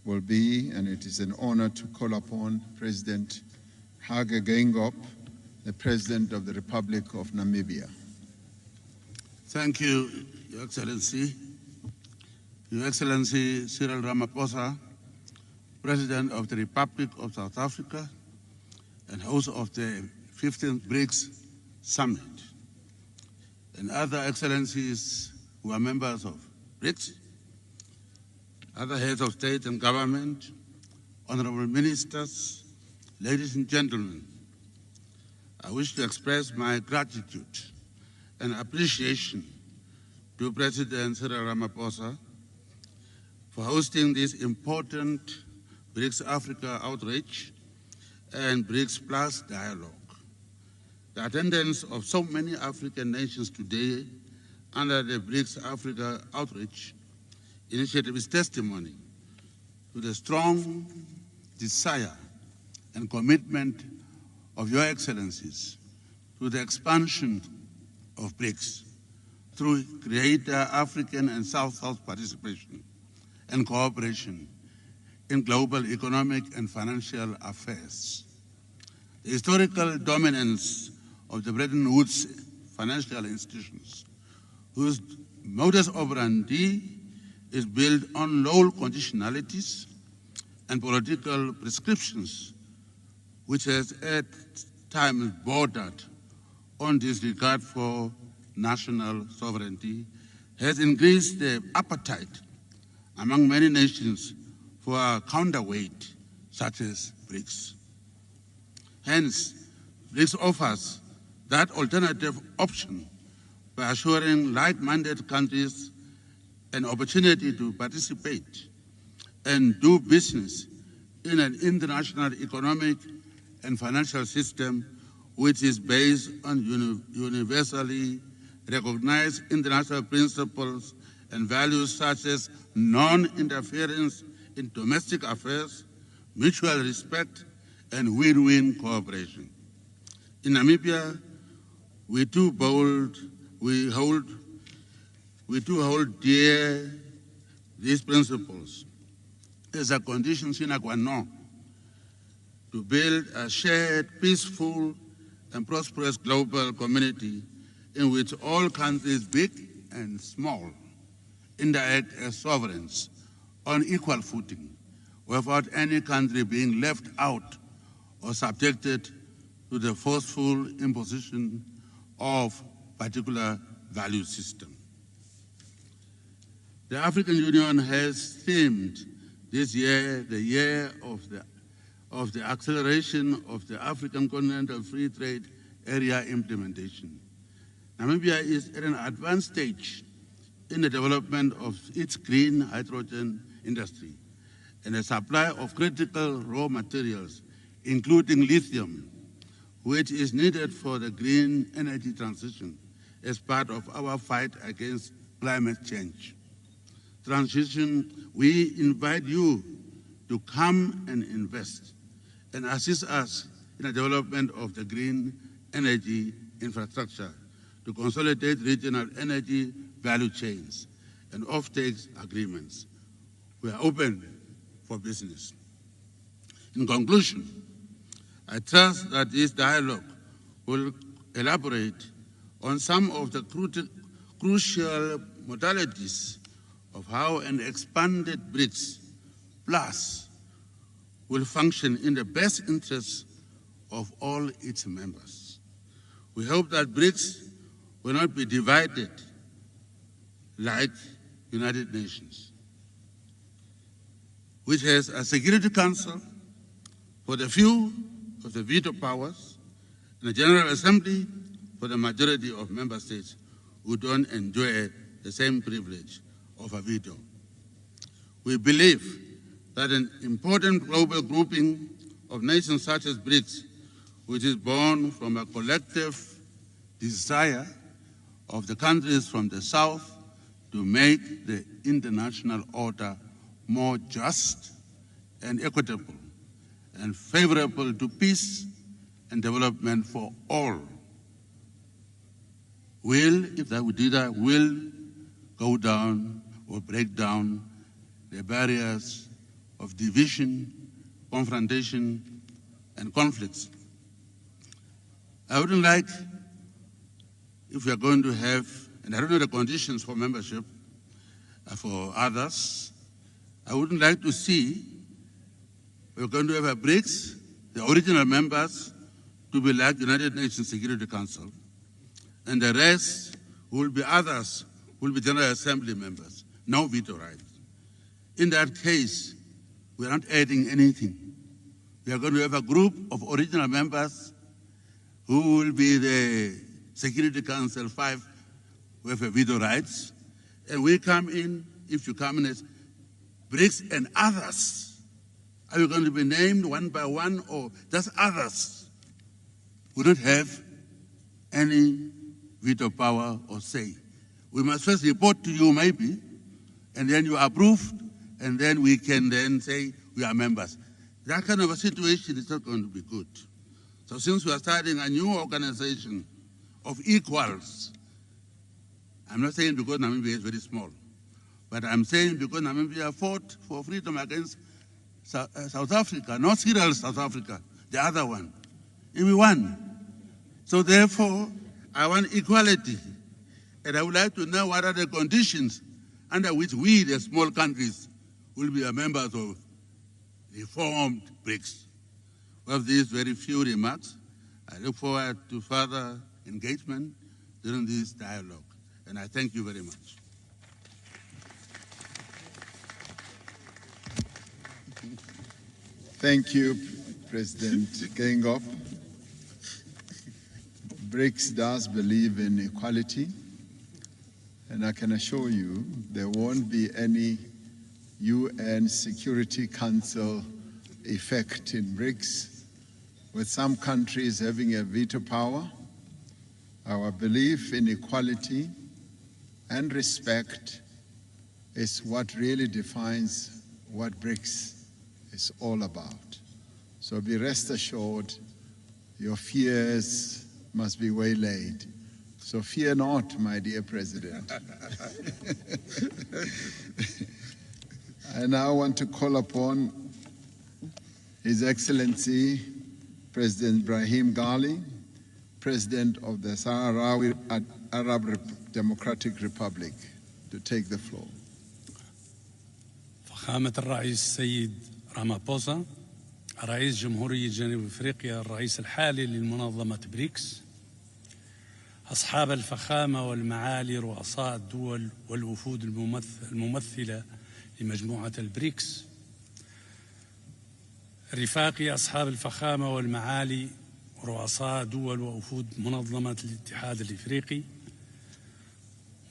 [SPEAKER 2] will be, and it is an honor to call upon President Hage Geingob, the President of the Republic of Namibia.
[SPEAKER 9] Thank you, Your Excellency. Your Excellency Cyril Ramaphosa, President of the Republic of South Africa and host of the 15th BRICS Summit, and other excellencies who are members of BRICS, other heads of state and government, honorable ministers, ladies and gentlemen, I wish to express my gratitude and appreciation to President Cyril Ramaphosa for hosting this important BRICS Africa outreach and BRICS Plus dialogue. The attendance of so many African nations today under the BRICS Africa outreach initiative is testimony to the strong desire and commitment of Your Excellencies to the expansion of BRICS through greater African and South-South participation and cooperation in global economic and financial affairs. The historical dominance of the Bretton Woods financial institutions, whose modus operandi is built on low conditionalities and political prescriptions, which has at times bordered on disregard for national sovereignty, has increased the appetite among many nations for a counterweight such as BRICS. Hence, BRICS offers that alternative option by assuring like-minded countries an opportunity to participate and do business in an international economic and financial system which is based on universally recognized international principles and values such as non-interference in domestic affairs, mutual respect, and win-win cooperation. In Namibia, we too hold dear these principles as a condition sine qua non to build a shared, peaceful, and prosperous global community in which all countries, big and small, interact as sovereigns on equal footing, without any country being left out or subjected to the forceful imposition of particular value system. The African Union has themed this year the year of the acceleration of the African Continental Free Trade Area implementation. Namibia is at an advanced stage in the development of its green hydrogen industry and the supply of critical raw materials, including lithium, which is needed for the green energy transition as part of our fight against climate change. We invite you to come and invest and assist us in the development of the green energy infrastructure to consolidate regional energy value chains and off-take agreements. We are open for business. In conclusion, I trust that this dialogue will elaborate on some of the crucial modalities of how an expanded BRICS Plus will function in the best interests of all its members. We hope that BRICS will not be divided like United Nations, which has a Security Council for the few of the veto powers and a General Assembly for the majority of member states who don't enjoy the same privilege of a veto. We believe that an important global grouping of nations such as BRICS, which is born from a collective desire of the countries from the South to make the international order more just and equitable and favorable to peace and development for all, will, if that would do that, will go down or break down the barriers of division, confrontation, and conflicts. I wouldn't like, if we are going to have, and I don't know the conditions for membership for others, I wouldn't like to see we're going to have a BRICS, the original members, to be like the United Nations Security Council, and the rest will be others, will be General Assembly members, no veto rights. In that case, we're not adding anything. We are going to have a group of original members who will be the Security Council 5 with veto rights, and we come in, if you come in as BRICS and others. Are you going to be named one by one or just others? We don't have any veto power or say. We must first report to you maybe, and then you approve, and then we can then say we are members. That kind of a situation is not going to be good. So since we are starting a new organization of equals, I'm not saying because Namibia is very small, but I'm saying because Namibia fought for freedom against South Africa, not Cyril South Africa, the other one. And we won. So therefore, I want equality. And I would like to know what are the conditions under which we, the small countries, will be members of reformed BRICS. With these very few remarks, I look forward to further engagement during this dialogue. And I thank you very much.
[SPEAKER 2] Thank you, President Gengop. BRICS does believe in equality, and I can assure you there won't be any UN Security Council effect in BRICS, with some countries having a veto power. Our belief in equality and respect is what really defines what BRICS is all about. So be rest assured, your fears must be waylaid. So fear not, my dear President. I now want to call upon His Excellency President Ibrahim Ghali, President of the Sahrawi Arab Democratic Republic, to take the floor.
[SPEAKER 10] فخامة الرئيس السيد رامابوسا، رئيس جمهورية جنوب أفريقيا، الرئيس الحالي للمنظمة بريكس، أصحاب الفخامة والمعالي رؤساء الدول والوفود الممثلة لمجموعة البريكس، رفاقي أصحاب الفخامة والمعالي رؤساء دول ووفود منظمة الاتحاد الإفريقي،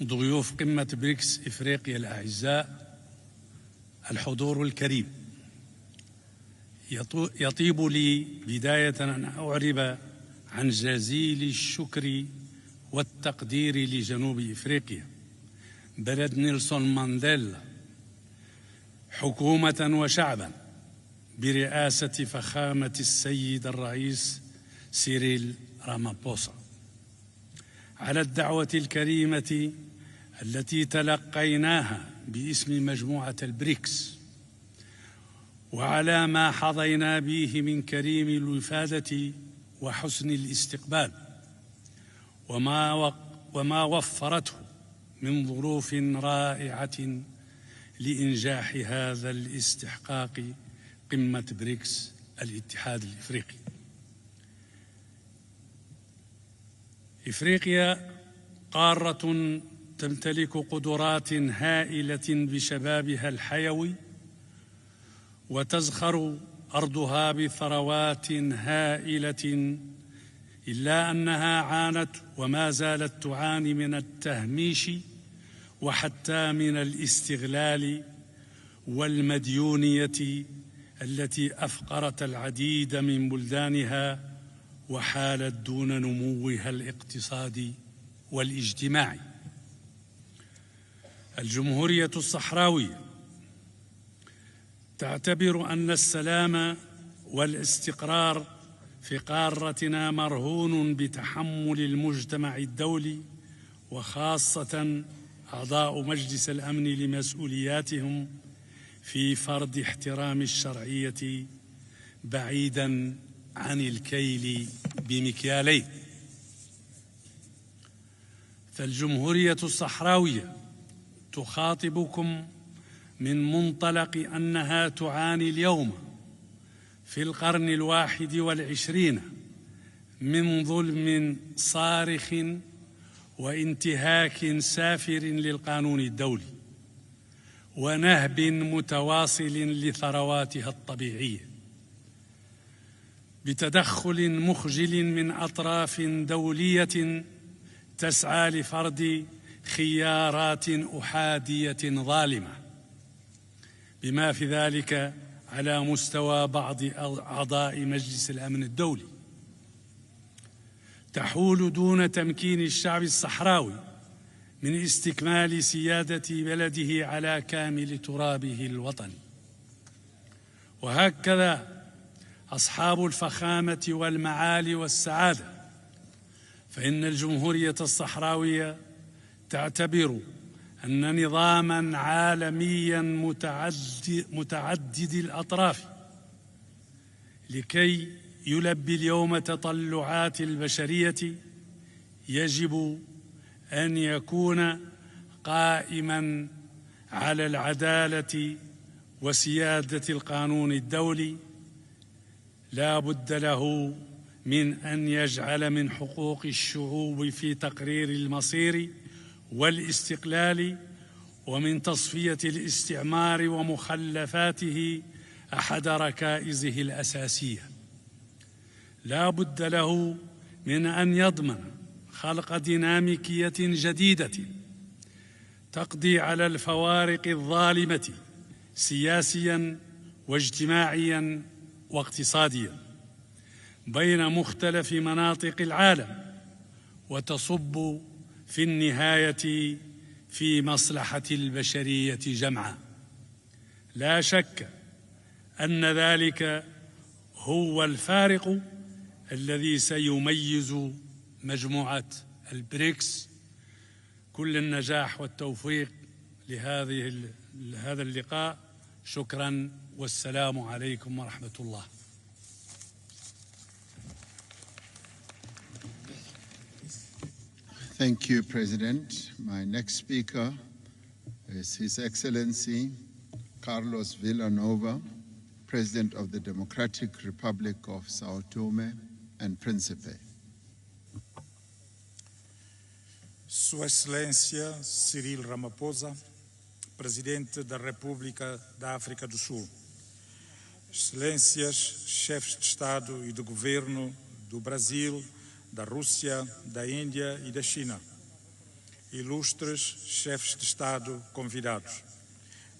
[SPEAKER 10] ضيوف قمة بريكس إفريقيا الأعزاء، الحضور الكريم، يطيب لي بداية أن أعرب عن جزيل الشكر والتقدير لجنوب إفريقيا، بلد نيلسون مانديلا، حكومة وشعبا برئاسة فخامة السيد الرئيس سيريل رامابوسا، على الدعوة الكريمة التي تلقيناها باسم مجموعة البريكس، وعلى ما حظينا به من كريم الوفادة وحسن الاستقبال، وما وفرته من ظروف رائعة لإنجاح هذا الاستحقاق قمة بريكس الاتحاد الإفريقي. إفريقيا قارة تمتلك قدرات هائلة بشبابها الحيوي، وتزخر أرضها بثروات هائلة، إلا أنها عانت وما زالت تعاني من التهميش وحتى من الاستغلال والمديونية التي أفقرت العديد من بلدانها وحالت دون نموها الاقتصادي والاجتماعي. الجمهورية الصحراوية تعتبر أن السلام والاستقرار في قارتنا مرهون بتحمل المجتمع الدولي، وخاصة أعضاء مجلس الأمن لمسؤولياتهم في فرض احترام الشرعية بعيداً عن الكيل بمكيالين. فالجمهورية الصحراوية تخاطبكم من منطلق أنها تعاني اليوم في القرن 21 من ظلم صارخ وانتهاك سافر للقانون الدولي، ونهب متواصل لثرواتها الطبيعية، بتدخل مخجل من أطراف دولية تسعى لفرض خيارات أحادية ظالمة، بما في ذلك على مستوى بعض أعضاء مجلس الأمن الدولي، تحول دون تمكين الشعب الصحراوي من استكمال سيادة بلده على كامل ترابه الوطني. وهكذا أصحاب الفخامة والمعالي والسعادة، فإن الجمهورية الصحراوية تعتبر أن نظاماً عالمياً متعدد الأطراف لكي يلبي اليوم تطلعات البشرية يجب أن يكون قائماً على العدالة وسيادة القانون الدولي، لا بد له من أن يجعل من حقوق الشعوب في تقرير المصير والاستقلال ومن تصفية الاستعمار ومخلفاته أحد ركائزه الأساسية. لا بد له من أن يضمن خلق ديناميكية جديدة تقضي على الفوارق الظالمة سياسياً واجتماعياً واقتصادياً بين مختلف مناطق العالم، وتصب في النهاية في مصلحة البشرية جمعاء. لا شك أن ذلك هو الفارق الذي سيميز مجموعة البريكس. كل النجاح والتوفيق لهذا اللقاء. شكرا والسلام عليكم ورحمة الله.
[SPEAKER 2] Thank you, President. My next speaker is His Excellency Carlos Villanova, President of the Democratic Republic of Sao Tome and Principe.
[SPEAKER 11] Sua Excelência Cyril Ramaphosa, Presidente da República da África do Sul. Excelências, chefes de Estado e de Governo do Brasil, da Rússia, da Índia e da China. Ilustres chefes de Estado convidados.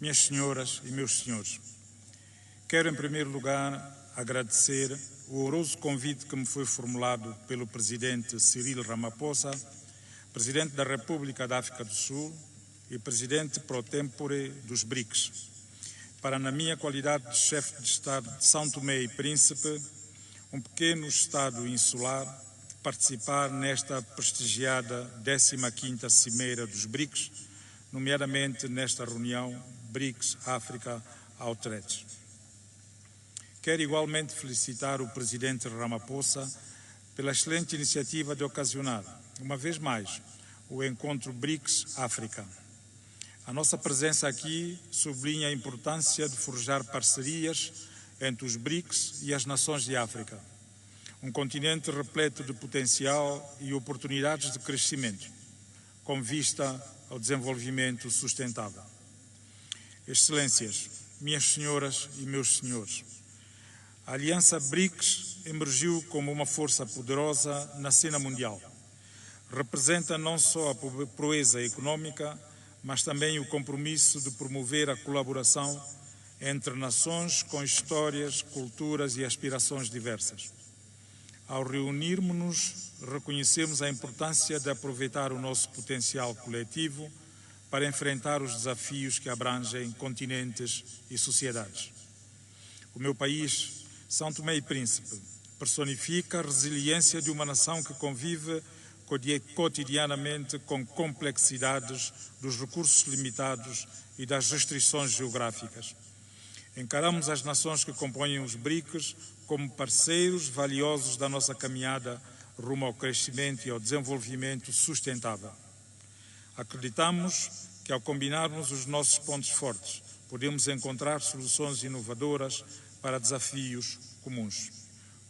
[SPEAKER 11] Minhas senhoras e meus senhores. Quero, em primeiro lugar, agradecer o honroso convite que me foi formulado pelo Presidente Cyril Ramaphosa, Presidente da República da África do Sul e Presidente pro tempore dos BRICS, para, na minha qualidade de chefe de Estado de Sao Tome e Príncipe, um pequeno Estado insular, participar nesta prestigiada 15ª Cimeira dos BRICS, nomeadamente nesta reunião BRICS África Outreach. Quero igualmente felicitar o Presidente Ramaphosa pela excelente iniciativa de ocasionar, uma vez mais, o encontro BRICS África. A nossa presença aqui sublinha a importância de forjar parcerias entre os BRICS e as nações de África, um continente repleto de potencial e oportunidades de crescimento, com vista ao desenvolvimento sustentável. Excelências, minhas senhoras e meus senhores, a Aliança BRICS emergiu como uma força poderosa na cena mundial. Representa não só a proeza econômica, mas também o compromisso de promover a colaboração entre nações com histórias, culturas e aspirações diversas. Ao reunirmos-nos, reconhecemos a importância de aproveitar o nosso potencial coletivo para enfrentar os desafios que abrangem continentes e sociedades. O meu país, Sao Tome e Príncipe, personifica a resiliência de uma nação que convive cotidianamente com complexidades dos recursos limitados e das restrições geográficas. Encaramos as nações que compõem os BRICS como parceiros valiosos da nossa caminhada rumo ao crescimento e ao desenvolvimento sustentável. Acreditamos que, ao combinarmos os nossos pontos fortes, podemos encontrar soluções inovadoras para desafios comuns,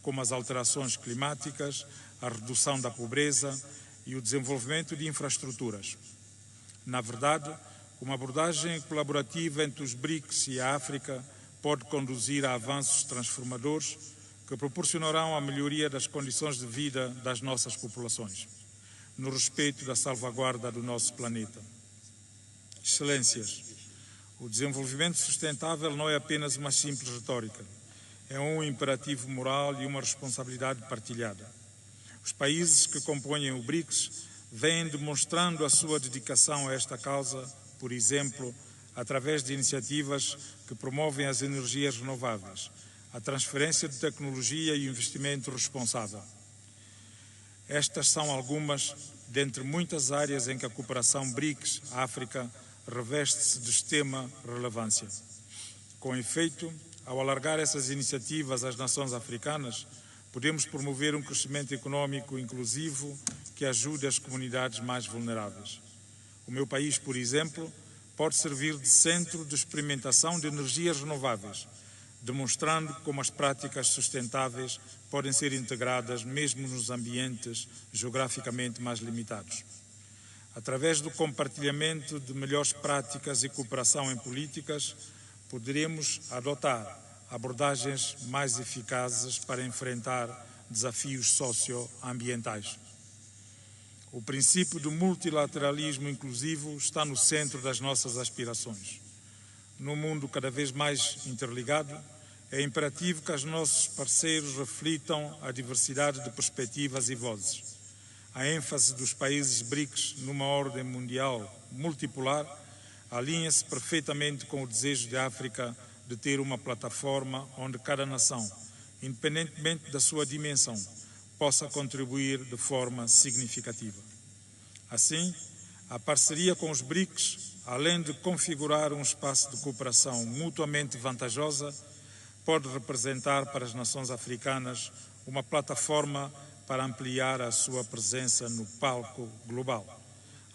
[SPEAKER 11] como as alterações climáticas, a redução da pobreza e o desenvolvimento de infraestruturas. Na verdade, uma abordagem colaborativa entre os BRICS e a África pode conduzir a avanços transformadores que proporcionarão a melhoria das condições de vida das nossas populações, no respeito da salvaguarda do nosso planeta. Excelências, o desenvolvimento sustentável não é apenas uma simples retórica, é um imperativo moral e uma responsabilidade partilhada. Os países que compõem o BRICS vêm demonstrando a sua dedicação a esta causa, por exemplo, através de iniciativas que promovem as energias renováveis, a transferência de tecnologia e o investimento responsável. Estas são algumas dentre muitas áreas em que a cooperação BRICS-África reveste-se de extrema relevância. Com efeito, ao alargar essas iniciativas às nações africanas, podemos promover um crescimento econômico inclusivo que ajude as comunidades mais vulneráveis. O meu país, por exemplo, pode servir de centro de experimentação de energias renováveis, demonstrando como as práticas sustentáveis podem ser integradas mesmo nos ambientes geograficamente mais limitados. Através do compartilhamento de melhores práticas e cooperação em políticas, poderemos adotar abordagens mais eficazes para enfrentar desafios socioambientais. O princípio do multilateralismo inclusivo está no centro das nossas aspirações. Num mundo cada vez mais interligado, é imperativo que os nossos parceiros reflitam a diversidade de perspectivas e vozes. A ênfase dos países BRICS numa ordem mundial multipolar alinha-se perfeitamente com o desejo da África de ter uma plataforma onde cada nação, independentemente da sua dimensão, possa contribuir de forma significativa. Assim, a parceria com os BRICS, além de configurar um espaço de cooperação mutuamente vantajosa, pode representar para as nações africanas uma plataforma para ampliar a sua presença no palco global,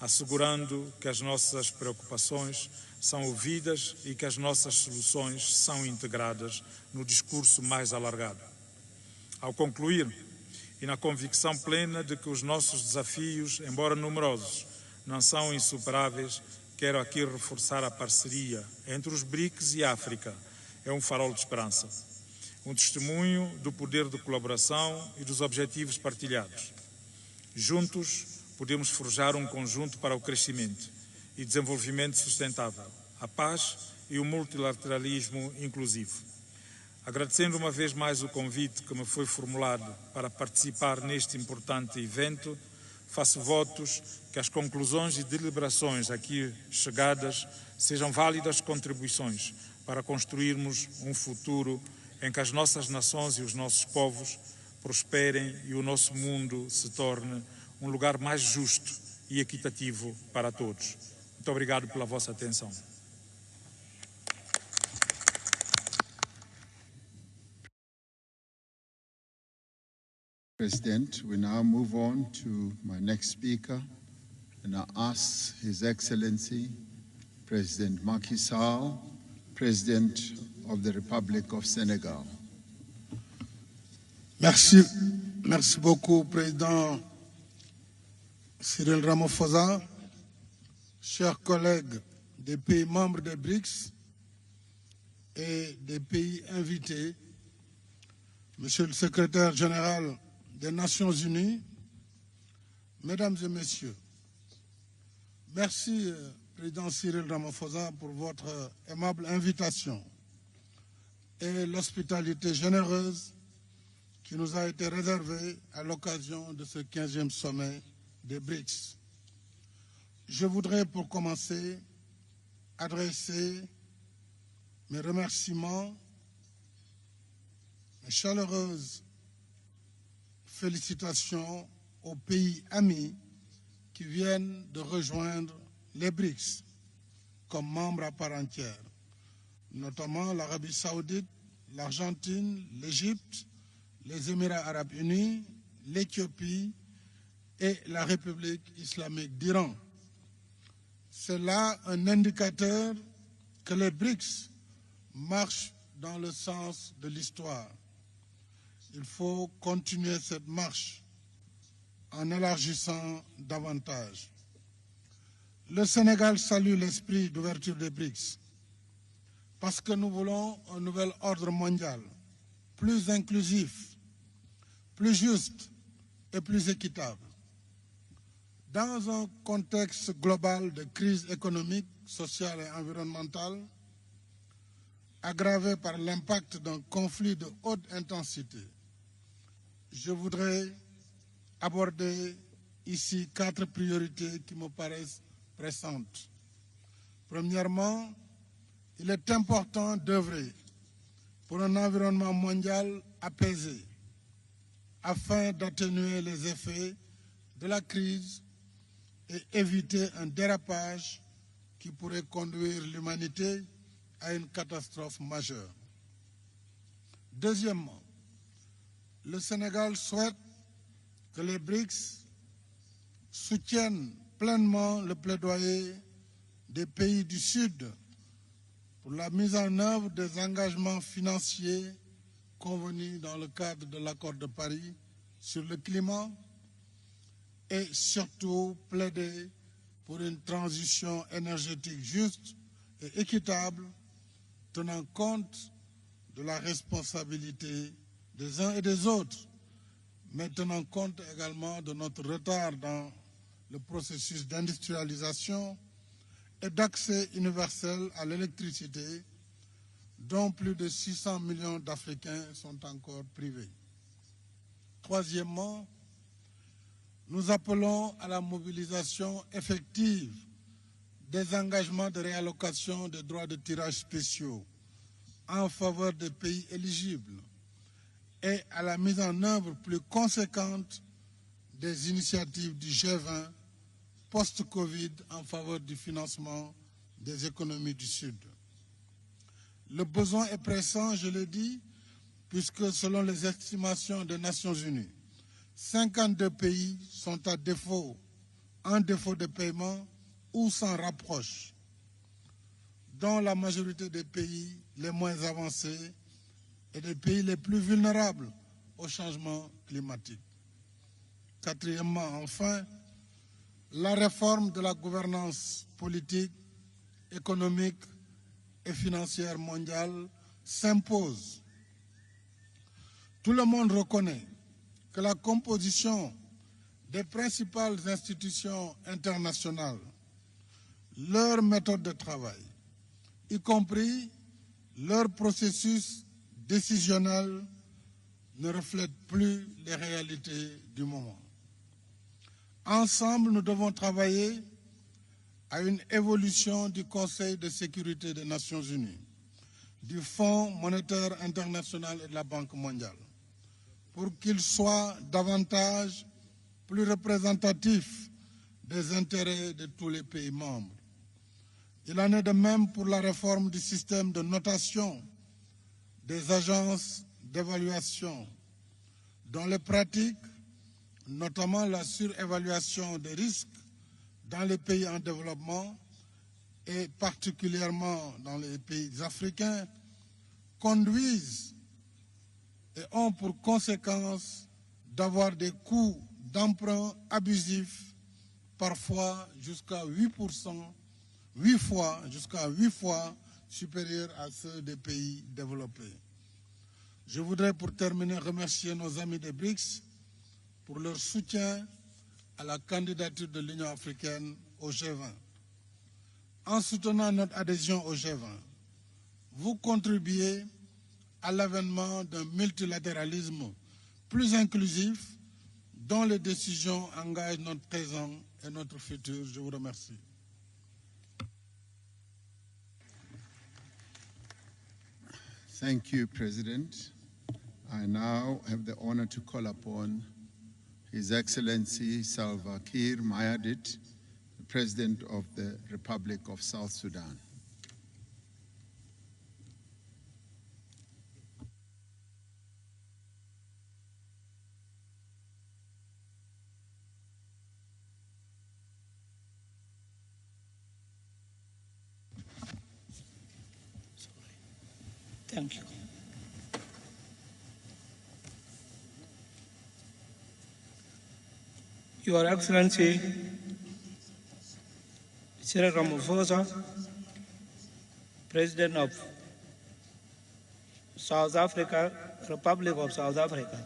[SPEAKER 11] assegurando que as nossas preocupações são ouvidas e que as nossas soluções são integradas no discurso mais alargado. Ao concluir, e na convicção plena de que os nossos desafios, embora numerosos, não são insuperáveis, quero aqui reforçar a parceria entre os BRICS e a África. É um farol de esperança, um testemunho do poder de colaboração e dos objetivos partilhados. Juntos, podemos forjar um conjunto para o crescimento e desenvolvimento sustentável, a paz e o multilateralismo inclusivo. Agradecendo uma vez mais o convite que me foi formulado para participar neste importante evento, faço votos que as conclusões e deliberações aqui chegadas sejam válidas contribuições para construirmos um futuro em que as nossas nações e os nossos povos prosperem e o nosso mundo se torne um lugar mais justo e equitativo para todos. Muito obrigado pela vossa atenção.
[SPEAKER 2] President, we now move on to my next speaker, and I ask His Excellency, President Macky Sall, President of the Republic of Senegal.
[SPEAKER 8] Merci beaucoup, Président Cyril Ramaphosa, chers collègues des pays membres des BRICS et des pays invités, Monsieur le Secrétaire général des Nations Unies, Mesdames et Messieurs, merci, Président Cyril Ramaphosa, pour votre aimable invitation et l'hospitalité généreuse qui nous a été réservée à l'occasion de ce 15e sommet des BRICS. Je voudrais, pour commencer, adresser mes remerciements, mes chaleureuses félicitations aux pays amis qui viennent de rejoindre les BRICS comme membres à part entière, notamment l'Arabie Saoudite, l'Argentine, l'Égypte, les Émirats arabes unis, l'Éthiopie et la République islamique d'Iran. C'est là un indicateur que les BRICS marchent dans le sens de l'histoire. Il faut continuer cette marche en élargissant davantage. Le Sénégal salue l'esprit d'ouverture des BRICS parce que nous voulons un nouvel ordre mondial, plus inclusif, plus juste et plus équitable. Dans un contexte global de crise économique, sociale et environnementale, aggravé par l'impact d'un conflit de haute intensité, je voudrais aborder ici 4 priorités qui me paraissent pressantes. Premièrement, il est important d'œuvrer pour un environnement mondial apaisé afin d'atténuer les effets de la crise et éviter un dérapage qui pourrait conduire l'humanité à une catastrophe majeure. Deuxièmement, le Sénégal souhaite que les BRICS soutiennent pleinement le plaidoyer des pays du Sud pour la mise en œuvre des engagements financiers convenus dans le cadre de l'accord de Paris sur le climat et surtout plaider pour une transition énergétique juste et équitable tenant compte de la responsabilité des uns et des autres, mais tenant compte également de notre retard dans le processus d'industrialisation et d'accès universel à l'électricité, dont plus de 600 millions d'Africains sont encore privés. Troisièmement, nous appelons à la mobilisation effective des engagements de réallocation des droits de tirage spéciaux en faveur des pays éligibles et à la mise en œuvre plus conséquente des initiatives du G20 post-Covid en faveur du financement des économies du Sud. Le besoin est pressant, je l'ai dit, puisque selon les estimations des Nations Unies, 52 pays sont en défaut de paiement ou s'en rapprochent, dont la majorité des pays les moins avancés et des pays les plus vulnérables au changement climatique. Quatrièmement, enfin, la réforme de la gouvernance politique, économique et financière mondiale s'impose. Tout le monde reconnaît que la composition des principales institutions internationales, leur méthode de travail, y compris leur processus décisionnel, ne reflète plus les réalités du moment. Ensemble, nous devons travailler à une évolution du Conseil de sécurité des Nations Unies, du Fonds monétaire international et de la Banque mondiale, pour qu'ils soient davantage plus représentatifs des intérêts de tous les pays membres. Il en est de même pour la réforme du système de notation des agences d'évaluation, dont les pratiques, notamment la surévaluation des risques dans les pays en développement et particulièrement dans les pays africains, conduisent et ont pour conséquence d'avoir des coûts d'emprunt abusifs, parfois jusqu'à 8 fois supérieurs à ceux des pays développés. Je voudrais pour terminer remercier nos amis des BRICS pour leur soutien à la candidature de l'Union africaine au G20. En soutenant notre adhésion au G20, vous contribuez à l'avènement d'un multilatéralisme plus inclusif dont les décisions engagent notre présent et notre futur. Je vous remercie.
[SPEAKER 2] Thank you, President. I now have the honor to call upon His Excellency Salva Kiir Mayardit, the President of the Republic of South Sudan.
[SPEAKER 12] Thank you. Your Excellency, Cyril Ramaphosa, President of South Africa, Republic of South Africa,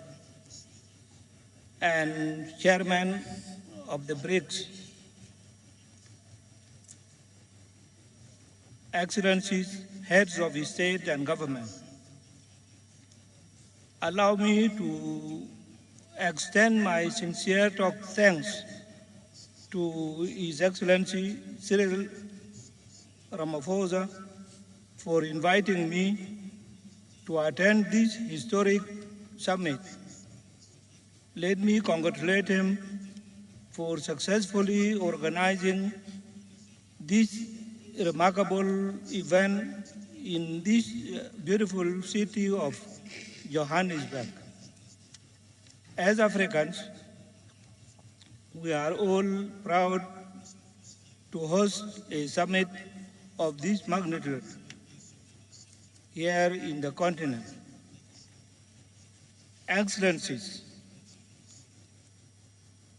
[SPEAKER 12] and Chairman of the BRICS, Excellencies, Heads of State and Government, allow me to extend my sincere thanks to His Excellency Cyril Ramaphosa for inviting me to attend this historic summit. Let me congratulate him for successfully organizing this remarkable event in this beautiful city of Johannesburg. As Africans, we are all proud to host a summit of this magnitude here in the continent. Excellencies,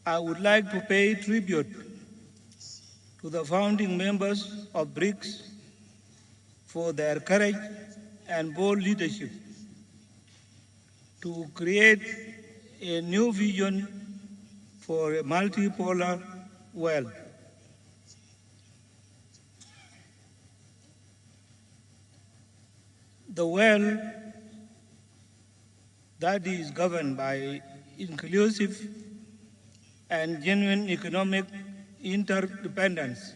[SPEAKER 12] I would like to pay tribute to the founding members of BRICS for their courage and bold leadership to create a new vision for a multipolar well. The well that is governed by inclusive and genuine economic interdependence.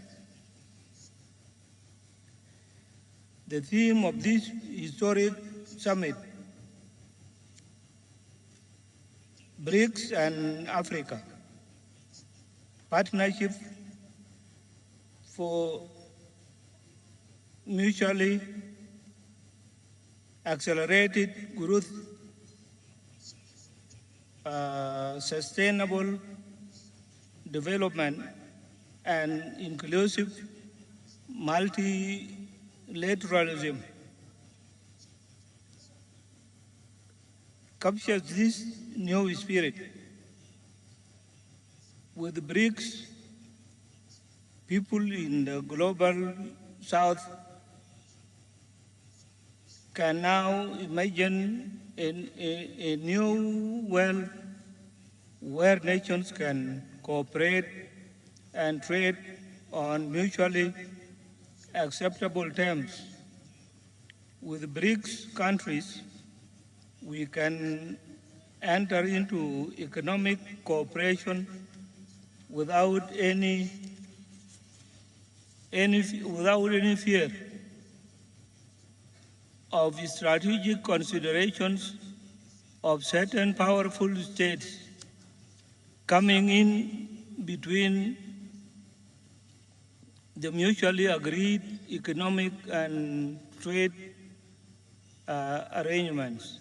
[SPEAKER 12] The theme of this historic summit, BRICS and Africa, partnership for mutually accelerated growth, sustainable development, and inclusive multilateralism captures this new spirit. With BRICS, people in the global south can now imagine a new world where nations can cooperate and trade on mutually acceptable terms. With BRICS countries, we can enter into economic cooperation without any fear of strategic considerations of certain powerful states coming in between the mutually agreed economic and trade arrangements.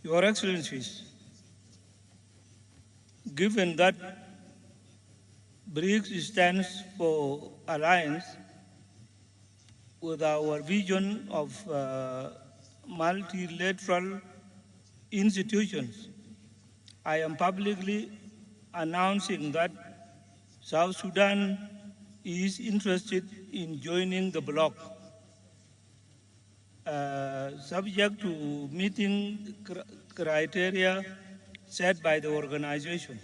[SPEAKER 12] Your Excellencies, given that BRICS stands for alliance with our vision of multilateral institutions, I am publicly announcing that South Sudan is interested in joining the bloc, subject to meeting criteria set by the organization.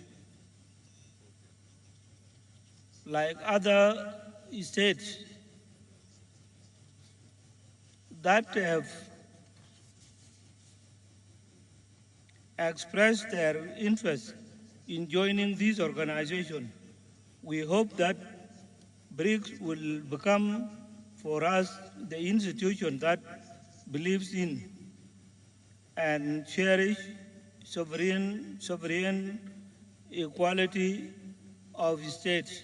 [SPEAKER 12] Like other states that have expressed their interest in joining this organization, we hope that BRICS will become for us the institution that believes in and cherish sovereign equality of states,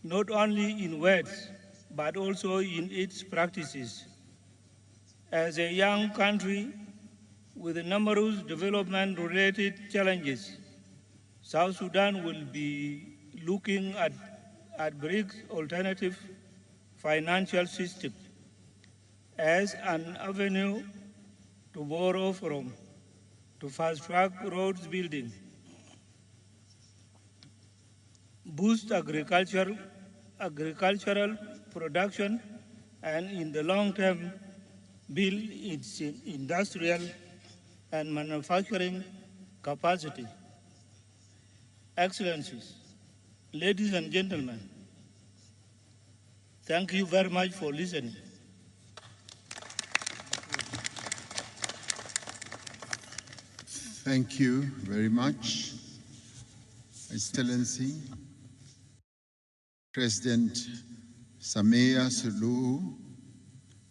[SPEAKER 12] not only in words, but also in its practices. As a young country with numerous development-related challenges, South Sudan will be looking at BRICS alternative financial system as an avenue to borrow from, to fast-track roads building, boost agricultural production, and in the long term, build its industrial and manufacturing capacity. Excellencies, ladies and gentlemen, thank you very much for listening.
[SPEAKER 2] Thank you very much, Excellency President Samia Suluhu,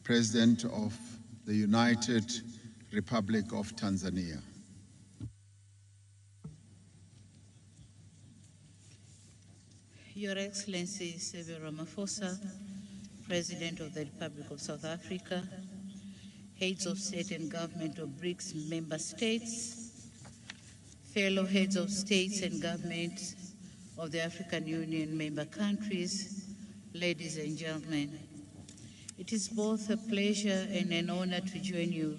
[SPEAKER 2] President of the United Republic of Tanzania.
[SPEAKER 13] Your Excellency Cyril Ramaphosa, President of the Republic of South Africa, heads of state and government of BRICS member states, fellow heads of states and governments of the African Union member countries, ladies and gentlemen, it is both a pleasure and an honor to join you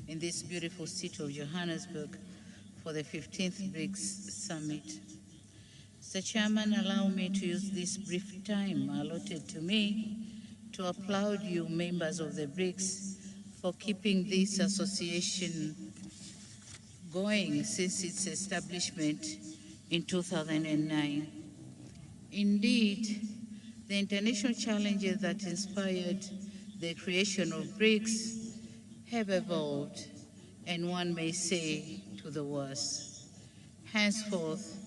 [SPEAKER 13] in this beautiful city of Johannesburg for the 15th BRICS Summit. Mr. Chairman, allow me to use this brief time allotted to me to applaud you, members of the BRICS, for keeping this association going since its establishment in 2009. Indeed, the international challenges that inspired the creation of BRICS have evolved, and one may say to the worse. Henceforth,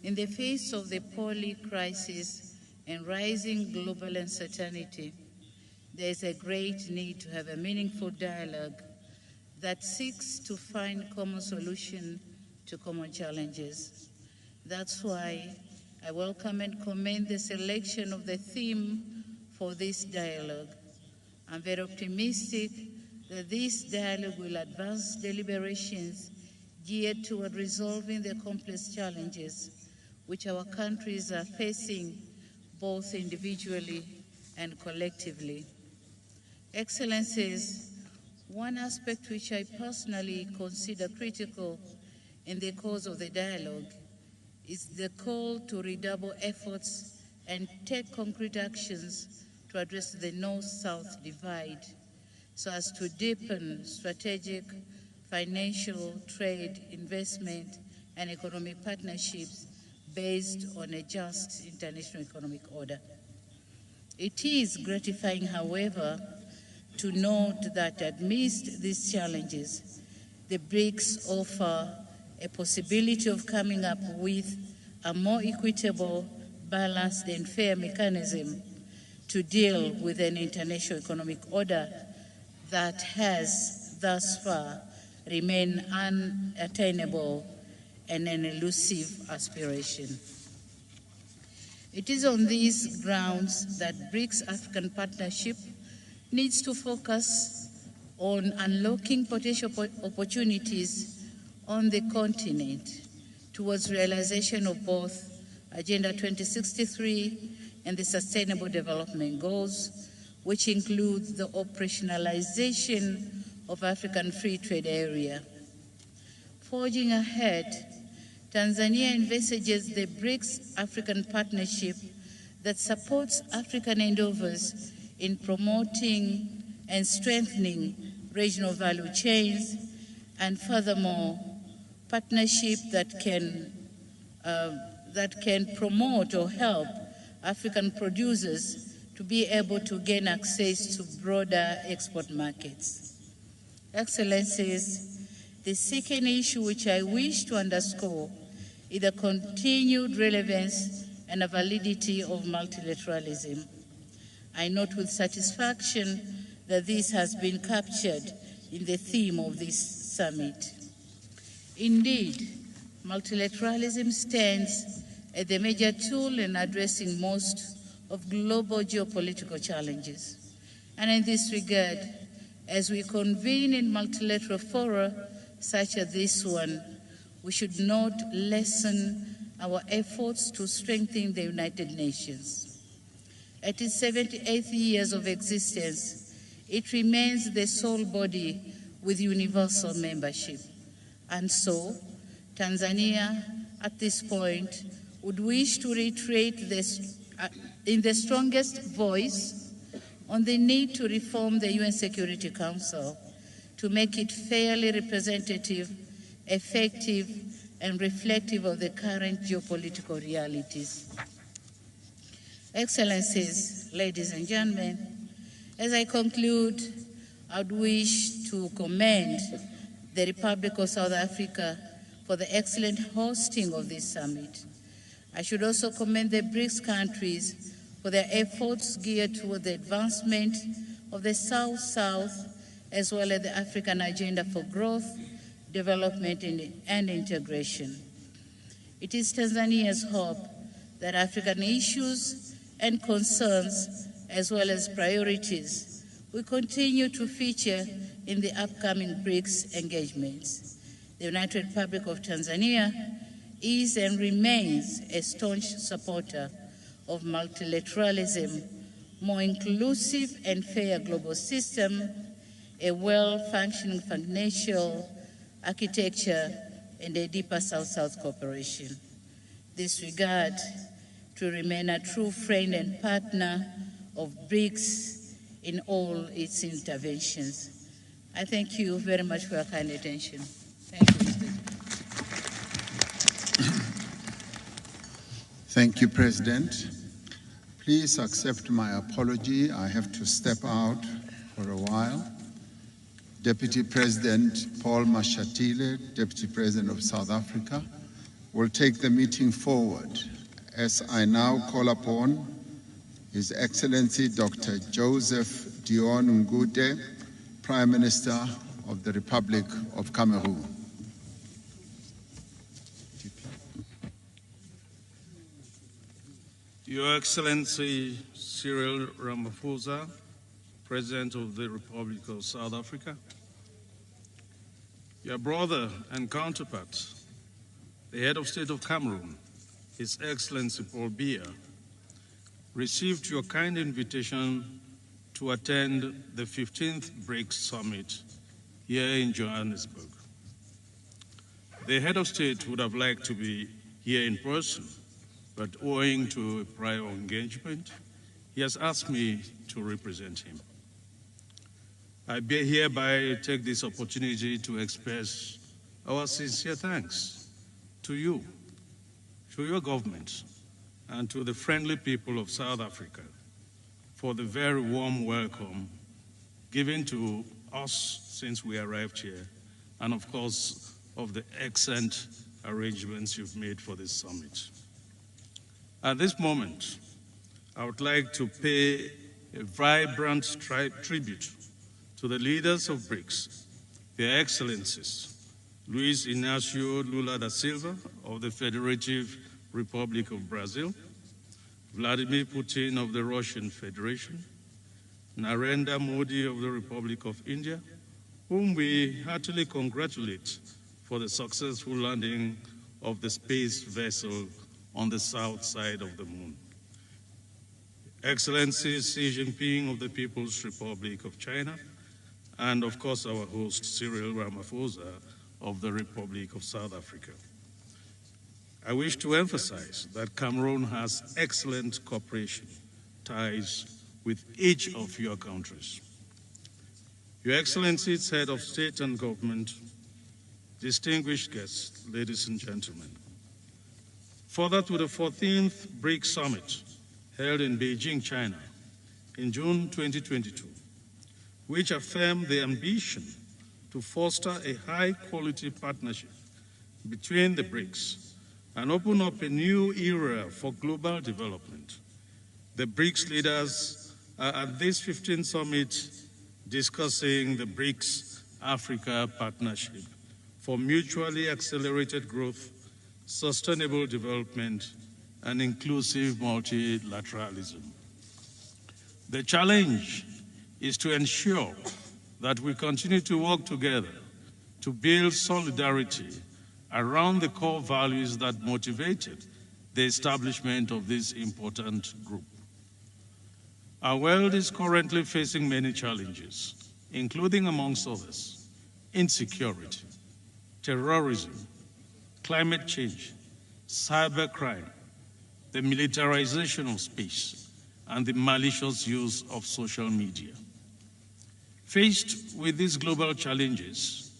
[SPEAKER 13] in the face of the poly crisis and rising global uncertainty, there is a great need to have a meaningful dialogue that seeks to find common solutions to common challenges. That's why I welcome and commend the selection of the theme for this dialogue. I'm very optimistic that this dialogue will advance deliberations geared toward resolving the complex challenges which our countries are facing both individually and collectively. Excellencies, one aspect which I personally consider critical in the course of the dialogue is the call to redouble efforts and take concrete actions to address the North-South divide so as to deepen strategic, financial, trade, investment, and economic partnerships based on a just international economic order. It is gratifying, however, to note that amidst these challenges, the BRICS offer a possibility of coming up with a more equitable, balanced, and fair mechanism to deal with an international economic order that has thus far remained unattainable and an elusive aspiration. It is on these grounds that BRICS African Partnership needs to focus on unlocking potential opportunities on the continent towards realization of both Agenda 2063 and the Sustainable Development Goals, which includes the operationalization of African Free Trade Area. Forging ahead, Tanzania envisages the BRICS African Partnership that supports African endeavors in promoting and strengthening regional value chains, and furthermore, partnership that can promote or help African producers to be able to gain access to broader export markets. Excellencies, the second issue which I wish to underscore is the continued relevance and the validity of multilateralism. I note with satisfaction that this has been captured in the theme of this summit. Indeed, multilateralism stands as the major tool in addressing most of global geopolitical challenges. And in this regard, as we convene in multilateral fora such as this one, we should not lessen our efforts to strengthen the United Nations. At its 78th years of existence, it remains the sole body with universal membership. And so, Tanzania, at this point, would wish to reiterate this, in the strongest voice on the need to reform the UN Security Council to make it fairly representative, effective, and reflective of the current geopolitical realities. Excellencies, ladies and gentlemen, as I conclude, I would wish to commend the Republic of South Africa for the excellent hosting of this summit. I should also commend the BRICS countries for their efforts geared toward the advancement of the South-South, as well as the African Agenda for Growth, Development, and Integration. It is Tanzania's hope that African issues and concerns, as well as priorities, will continue to feature in the upcoming BRICS engagements. The United Republic of Tanzania is and remains a staunch supporter of multilateralism, more inclusive and fair global system, a well-functioning financial architecture, and a deeper South-South cooperation. This regard to remain a true friend and partner of BRICS in all its interventions. I thank you very much for your kind attention. Thank you, Mr.
[SPEAKER 2] Thank you, President. Please accept my apology. I have to step out for a while. Deputy President Paul Mashatile, Deputy President of South Africa, will take the meeting forward as I now call upon His Excellency Dr. Joseph Dion Ngute, Prime Minister of the Republic of Cameroon.
[SPEAKER 14] Your Excellency Cyril Ramaphosa, President of the Republic of South Africa, your brother and counterpart, the head of state of Cameroon, His Excellency Paul Biya, received your kind invitation to attend the 15th BRICS Summit here in Johannesburg. The head of state would have liked to be here in person, but owing to a prior engagement, he has asked me to represent him. I hereby take this opportunity to express our sincere thanks to you, to your government, and to the friendly people of South Africa for the very warm welcome given to us since we arrived here, and of course, of the excellent arrangements you've made for this summit. At this moment, I would like to pay a vibrant tribute to the leaders of BRICS, their excellencies, Luiz Inácio Lula da Silva of the Federative Republic of Brazil, Vladimir Putin of the Russian Federation, Narendra Modi of the Republic of India, whom we heartily congratulate for the successful landing of the space vessel on the south side of the moon. Excellency Xi Jinping of the People's Republic of China, and of course our host Cyril Ramaphosa of the Republic of South Africa. I wish to emphasize that Cameroon has excellent cooperation ties with each of your countries. Your Excellencies, Head of State and Government, distinguished guests, ladies and gentlemen, further to the 14th BRICS Summit held in Beijing, China in June 2022, which affirmed the ambition to foster a high-quality partnership between the BRICS and open up a new era for global development. The BRICS leaders are at this 15th summit discussing the BRICS Africa Partnership for mutually accelerated growth, sustainable development, and inclusive multilateralism. The challenge is to ensure that we continue to work together to build solidarity around the core values that motivated the establishment of this important group. Our world is currently facing many challenges, including, amongst others, insecurity, terrorism, climate change, cybercrime, the militarization of space, and the malicious use of social media. Faced with these global challenges,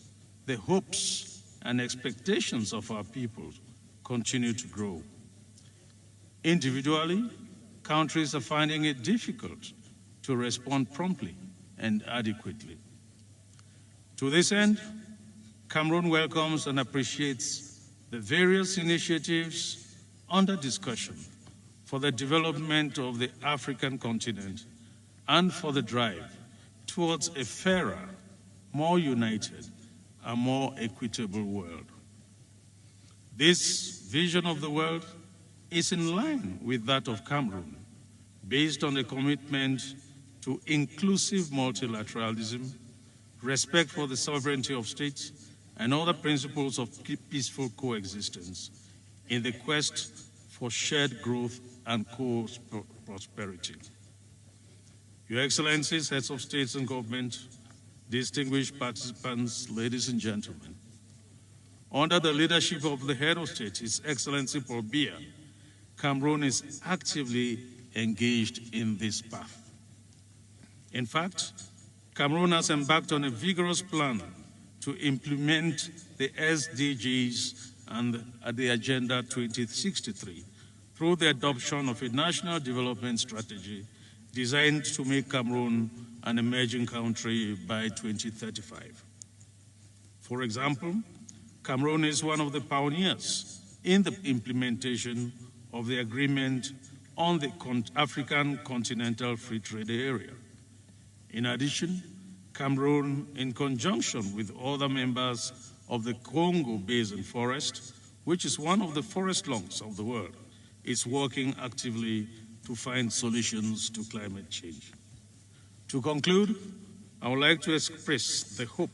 [SPEAKER 14] the hopes and expectations of our people continue to grow. Individually, countries are finding it difficult to respond promptly and adequately. To this end, Cameroon welcomes and appreciates the various initiatives under discussion for the development of the African continent and for the drive towards a fairer, more united, and more equitable world. This vision of the world is in line with that of Cameroon, based on a commitment to inclusive multilateralism, respect for the sovereignty of states, and other principles of peaceful coexistence in the quest for shared growth and co-prosperity. Your Excellencies, Heads of States and Government, distinguished participants, ladies and gentlemen, under the leadership of the Head of State, His Excellency Paul Biya, Cameroon is actively engaged in this path. In fact, Cameroon has embarked on a vigorous plan to implement the SDGs and the Agenda 2063 through the adoption of a national development strategy designed to make Cameroon an emerging country by 2035. For example, Cameroon is one of the pioneers in the implementation of the agreement on the African Continental Free Trade Area. In addition, Cameroon, in conjunction with other members of the Congo Basin Forest, which is one of the forest lungs of the world, is working actively to find solutions to climate change. To conclude, I would like to express the hope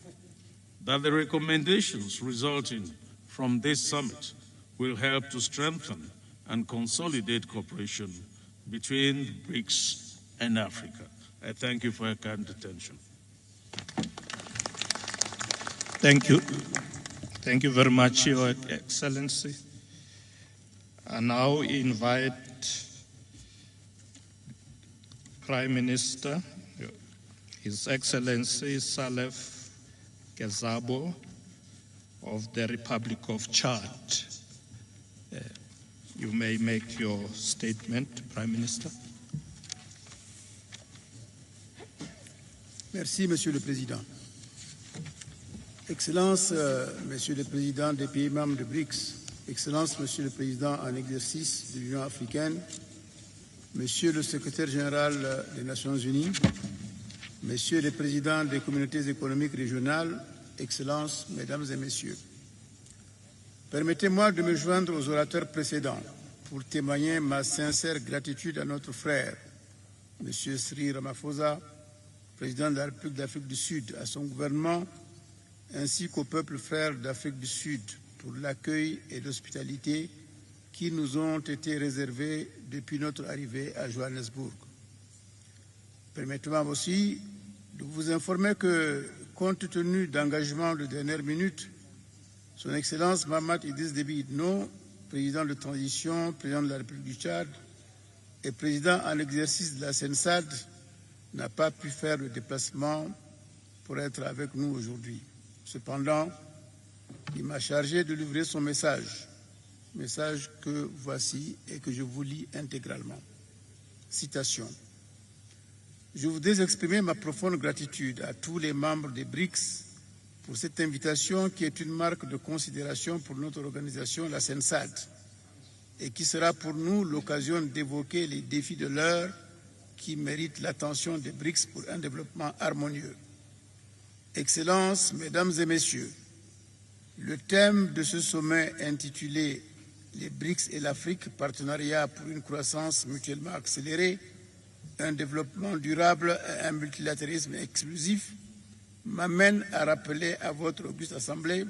[SPEAKER 14] that the recommendations resulting from this summit will help to strengthen and consolidate cooperation between the BRICS and Africa. I thank you for your kind attention.
[SPEAKER 12] Thank you. Thank you very much, Your Excellency. I now invite Prime Minister, His Excellency Salef Kezabo of the Republic of Chad. You may make your statement, Prime Minister.
[SPEAKER 15] Merci, Monsieur le Président. Excellence, Monsieur le Président des pays membres de BRICS, Excellence, Monsieur le Président en exercice de l'Union africaine, Monsieur le Secrétaire général des Nations unies, Messieurs les Présidents des communautés économiques régionales, Excellences, Mesdames et Messieurs. Permettez-moi de me joindre aux orateurs précédents pour témoigner ma sincère gratitude à notre frère, Monsieur Cyril Ramaphosa, Président de la République d'Afrique du Sud, à son gouvernement, ainsi qu'au peuple frère d'Afrique du Sud pour l'accueil et l'hospitalité qui nous ont été réservés depuis notre arrivée à Johannesburg. Permettez-moi aussi de vous informer que, compte tenu d'engagements de dernière minute, Son Excellence Mahamat Idriss Déby Itno, président de transition, président de la République du Tchad et président en exercice de la SENSAD, n'a pas pu faire le déplacement pour être avec nous aujourd'hui. Cependant, il m'a chargé de livrer son message que voici et que je vous lis intégralement. Citation. Je voudrais exprimer ma profonde gratitude à tous les membres des BRICS pour cette invitation qui est une marque de considération pour notre organisation, la SENSAD, et qui sera pour nous l'occasion d'évoquer les défis de l'heure qui méritent l'attention des BRICS pour un développement harmonieux. Excellences, Mesdames et Messieurs, le thème de ce sommet intitulé « Les BRICS et l'Afrique, partenariat pour une croissance mutuellement accélérée, un développement durable et un multilatéralisme exclusif » m'amène à rappeler à votre auguste Assemblée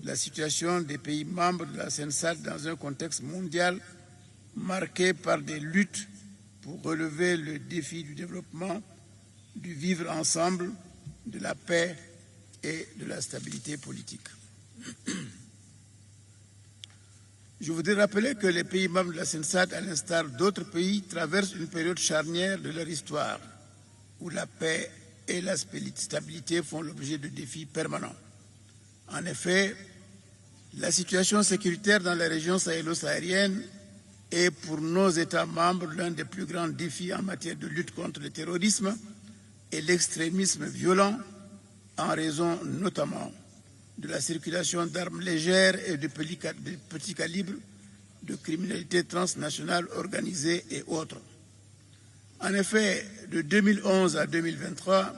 [SPEAKER 15] la situation des pays membres de la SENSAD dans un contexte mondial marqué par des luttes pour relever le défi du développement, du vivre ensemble, de la paix et de la stabilité politique. Je voudrais rappeler que les pays membres de la SENSAD, à l'instar d'autres pays, traversent une période charnière de leur histoire où la paix et la stabilité font l'objet de défis permanents. En effet, la situation sécuritaire dans la région sahélo-saharienne est pour nos États membres l'un des plus grands défis en matière de lutte contre le terrorisme et l'extrémisme violent, en raison notamment de la circulation d'armes légères et de petits calibres, de criminalité transnationale organisée et autres. En effet, de 2011 à 2023,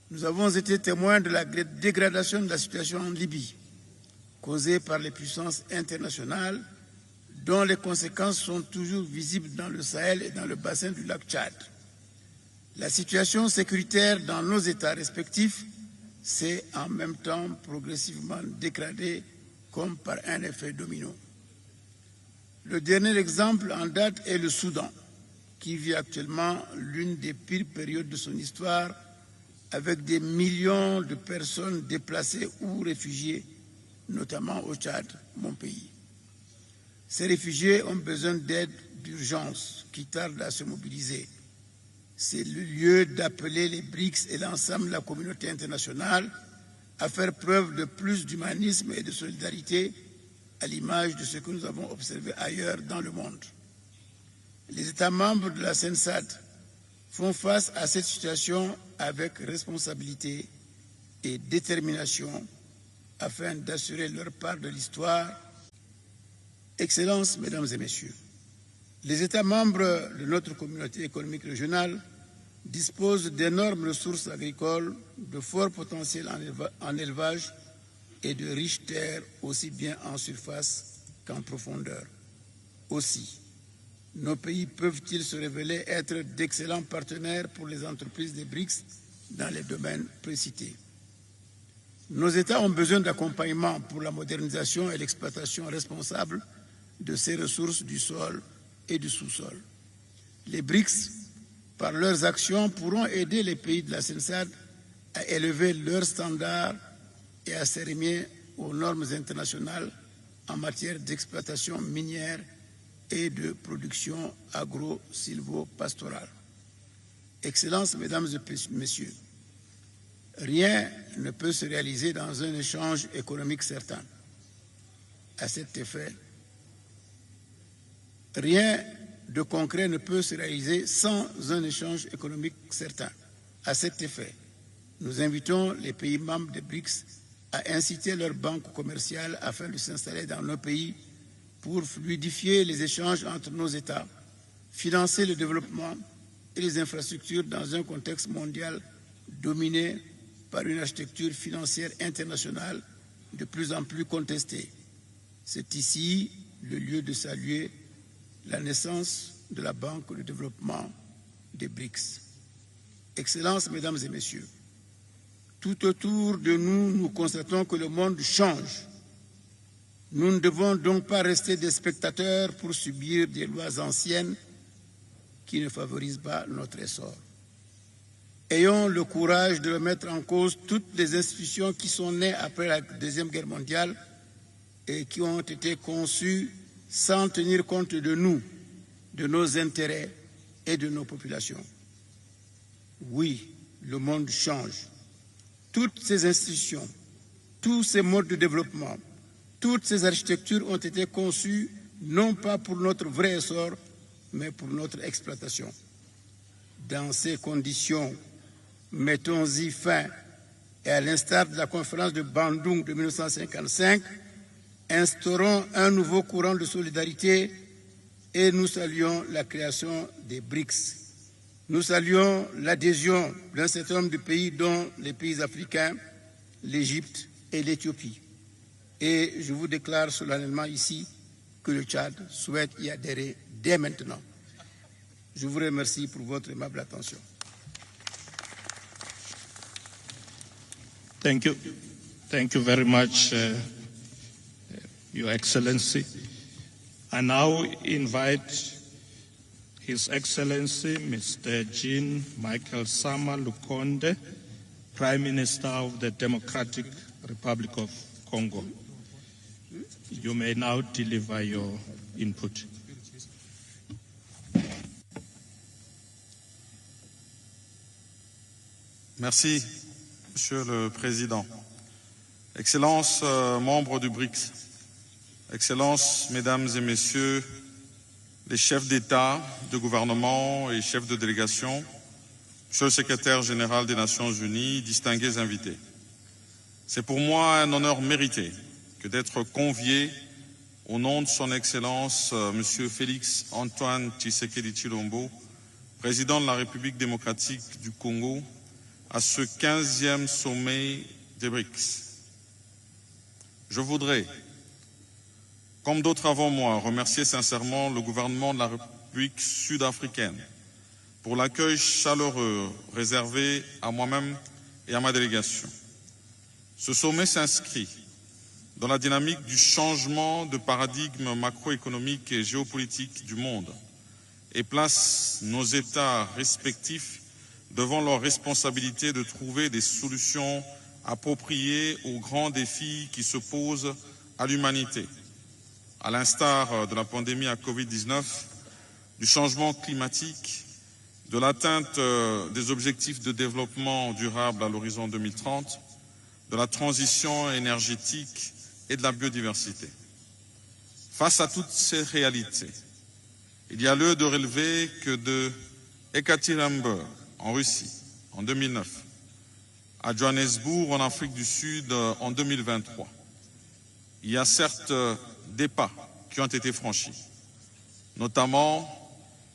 [SPEAKER 15] nous avons été témoins de la dégradation de la situation en Libye, causée par les puissances internationales, dont les conséquences sont toujours visibles dans le Sahel et dans le bassin du lac Tchad. La situation sécuritaire dans nos États respectifs s'est en même temps progressivement dégradée comme par un effet domino. Le dernier exemple en date est le Soudan, qui vit actuellement l'une des pires périodes de son histoire, avec des millions de personnes déplacées ou réfugiées, notamment au Tchad, mon pays. Ces réfugiés ont besoin d'aide d'urgence qui tarde à se mobiliser. C'est le lieu d'appeler les BRICS et l'ensemble de la communauté internationale à faire preuve de plus d'humanisme et de solidarité à l'image de ce que nous avons observé ailleurs dans le monde. Les États membres de la SADR font face à cette situation avec responsabilité et détermination afin d'assurer leur part de l'histoire. Excellences, Mesdames et Messieurs, les États membres de notre communauté économique régionale disposent d'énormes ressources agricoles, de fort potentiel en élevage et de riches terres aussi bien en surface qu'en profondeur. Aussi, nos pays peuvent-ils se révéler être d'excellents partenaires pour les entreprises des BRICS dans les domaines précités. Nos États ont besoin d'accompagnement pour la modernisation et l'exploitation responsable de ces ressources du sol et du sous-sol. Les BRICS, par leurs actions, pourront aider les pays de la SADR à élever leurs standards et à s'arrimer aux normes internationales en matière d'exploitation minière et de production agro-silvo-pastorale. Excellences, Mesdames et Messieurs, rien ne peut se réaliser dans un échange économique certain. À cet effet, rien de concret ne peut se réaliser sans un échange économique certain. À cet effet, nous invitons les pays membres des BRICS à inciter leurs banques commerciales afin de s'installer dans nos pays pour fluidifier les échanges entre nos États, financer le développement et les infrastructures dans un contexte mondial dominé par une architecture financière internationale de plus en plus contestée. C'est ici le lieu de saluer la naissance de la Banque de développement des BRICS. Excellences, Mesdames et Messieurs, tout autour de nous, nous constatons que le monde change. Nous ne devons donc pas rester des spectateurs pour subir des lois anciennes qui ne favorisent pas notre essor. Ayons le courage de remettre en cause toutes les institutions qui sont nées après la Deuxième Guerre mondiale et qui ont été conçues sans tenir compte de nous, de nos intérêts et de nos populations. Oui, le monde change. Toutes ces institutions, tous ces modes de développement, toutes ces architectures ont été conçues non pas pour notre vrai essor, mais pour notre exploitation. Dans ces conditions, mettons-y fin et à l'instar de la conférence de Bandung de 1955, instaurons un nouveau courant de solidarité et nous saluons la création des BRICS. Nous saluons l'adhésion d'un certain nombre de pays, dont les pays africains, l'Égypte et l'Éthiopie. Et je vous déclare solennellement ici que le Tchad souhaite y adhérer dès maintenant. Je vous remercie pour votre aimable attention.
[SPEAKER 14] Thank you. Thank you very much, Your Excellency. I now invite His Excellency, Mr. Jean Michael Sama Lukonde, Prime Minister of the Democratic Republic of Congo. You may now deliver your input.
[SPEAKER 3] Merci, Monsieur le Président. Excellences, membres du BRICS, Excellences, Mesdames et Messieurs, les chefs d'État, de gouvernement et chefs de délégation, Monsieur le Secrétaire général des Nations Unies, distingués invités. C'est pour moi un honneur mérité que d'être convié au nom de son Excellence Monsieur Félix Antoine Tshisekedi Tshilombo, président de la République démocratique du Congo, à ce 15e sommet des BRICS. Je voudrais, comme d'autres avant moi, remercier sincèrement le gouvernement de la République sud-africaine pour l'accueil chaleureux réservé à moi-même et à ma délégation. Ce sommet s'inscrit dans la dynamique du changement de paradigme macroéconomique et géopolitique du monde et place nos États respectifs devant leur responsabilité de trouver des solutions appropriées aux grands défis qui se posent à l'humanité, à l'instar de la pandémie à Covid-19, du changement climatique, de l'atteinte des objectifs de développement durable à l'horizon 2030, de la transition énergétique et de la biodiversité.
[SPEAKER 16] Face à toutes ces réalités, il y a lieu de relever que de Ekaterinbourg, en Russie, en 2009, à Johannesburg, en Afrique du Sud, en 2023, il y a certes des pas qui ont été franchis, notamment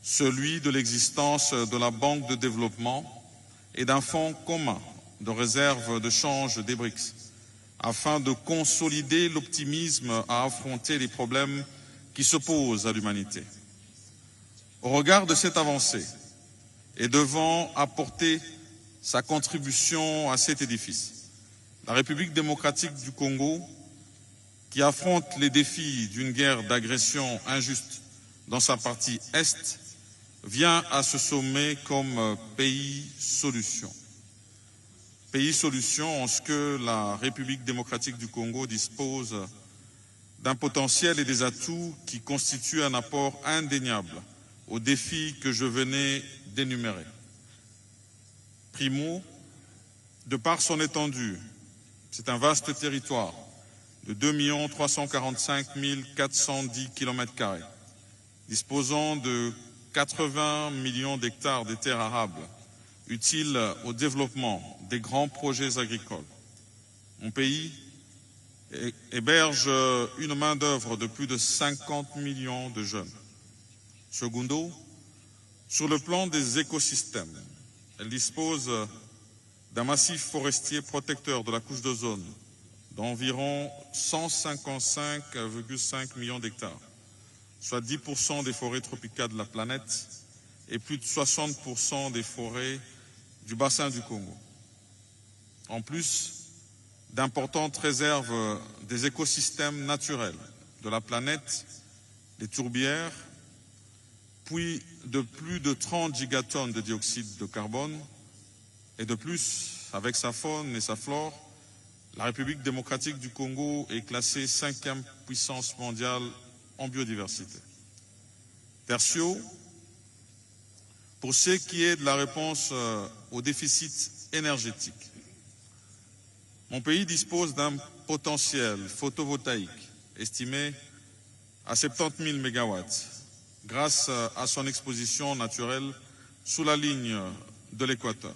[SPEAKER 16] celui de l'existence de la Banque de développement et d'un fonds commun de réserve de change des BRICS, afin de consolider l'optimisme à affronter les problèmes qui se posent à l'humanité. Au regard de cette avancée, et devant apporter sa contribution à cet édifice, la République démocratique du Congo, qui affronte les défis d'une guerre d'agression injuste dans sa partie Est, vient à se sommer comme pays solution. Pays solution en ce que la République démocratique du Congo dispose d'un potentiel et des atouts qui constituent un apport indéniable aux défis que je venais d'énumérer. Primo, de par son étendue, c'est un vaste territoire de 2 345 410 km², disposant de 80 millions d'hectares de terres arables, utiles au développement des grands projets agricoles. Mon pays héberge une main-d'œuvre de plus de 50 millions de jeunes. Secondo, sur le plan des écosystèmes, elle dispose d'un massif forestier protecteur de la couche d'ozone d'environ 155,5 millions d'hectares, soit 10% des forêts tropicales de la planète et plus de 60% des forêts du bassin du Congo. En plus d'importantes réserves des écosystèmes naturels de la planète, les tourbières, puis de plus de 30 gigatonnes de dioxyde de carbone, et de plus, avec sa faune et sa flore, la République démocratique du Congo est classée 5e puissance mondiale en biodiversité. Tertio, pour ce qui est de la réponse au déficit énergétique, mon pays dispose d'un potentiel photovoltaïque estimé à 70 000 MW grâce à son exposition naturelle sous la ligne de l'équateur,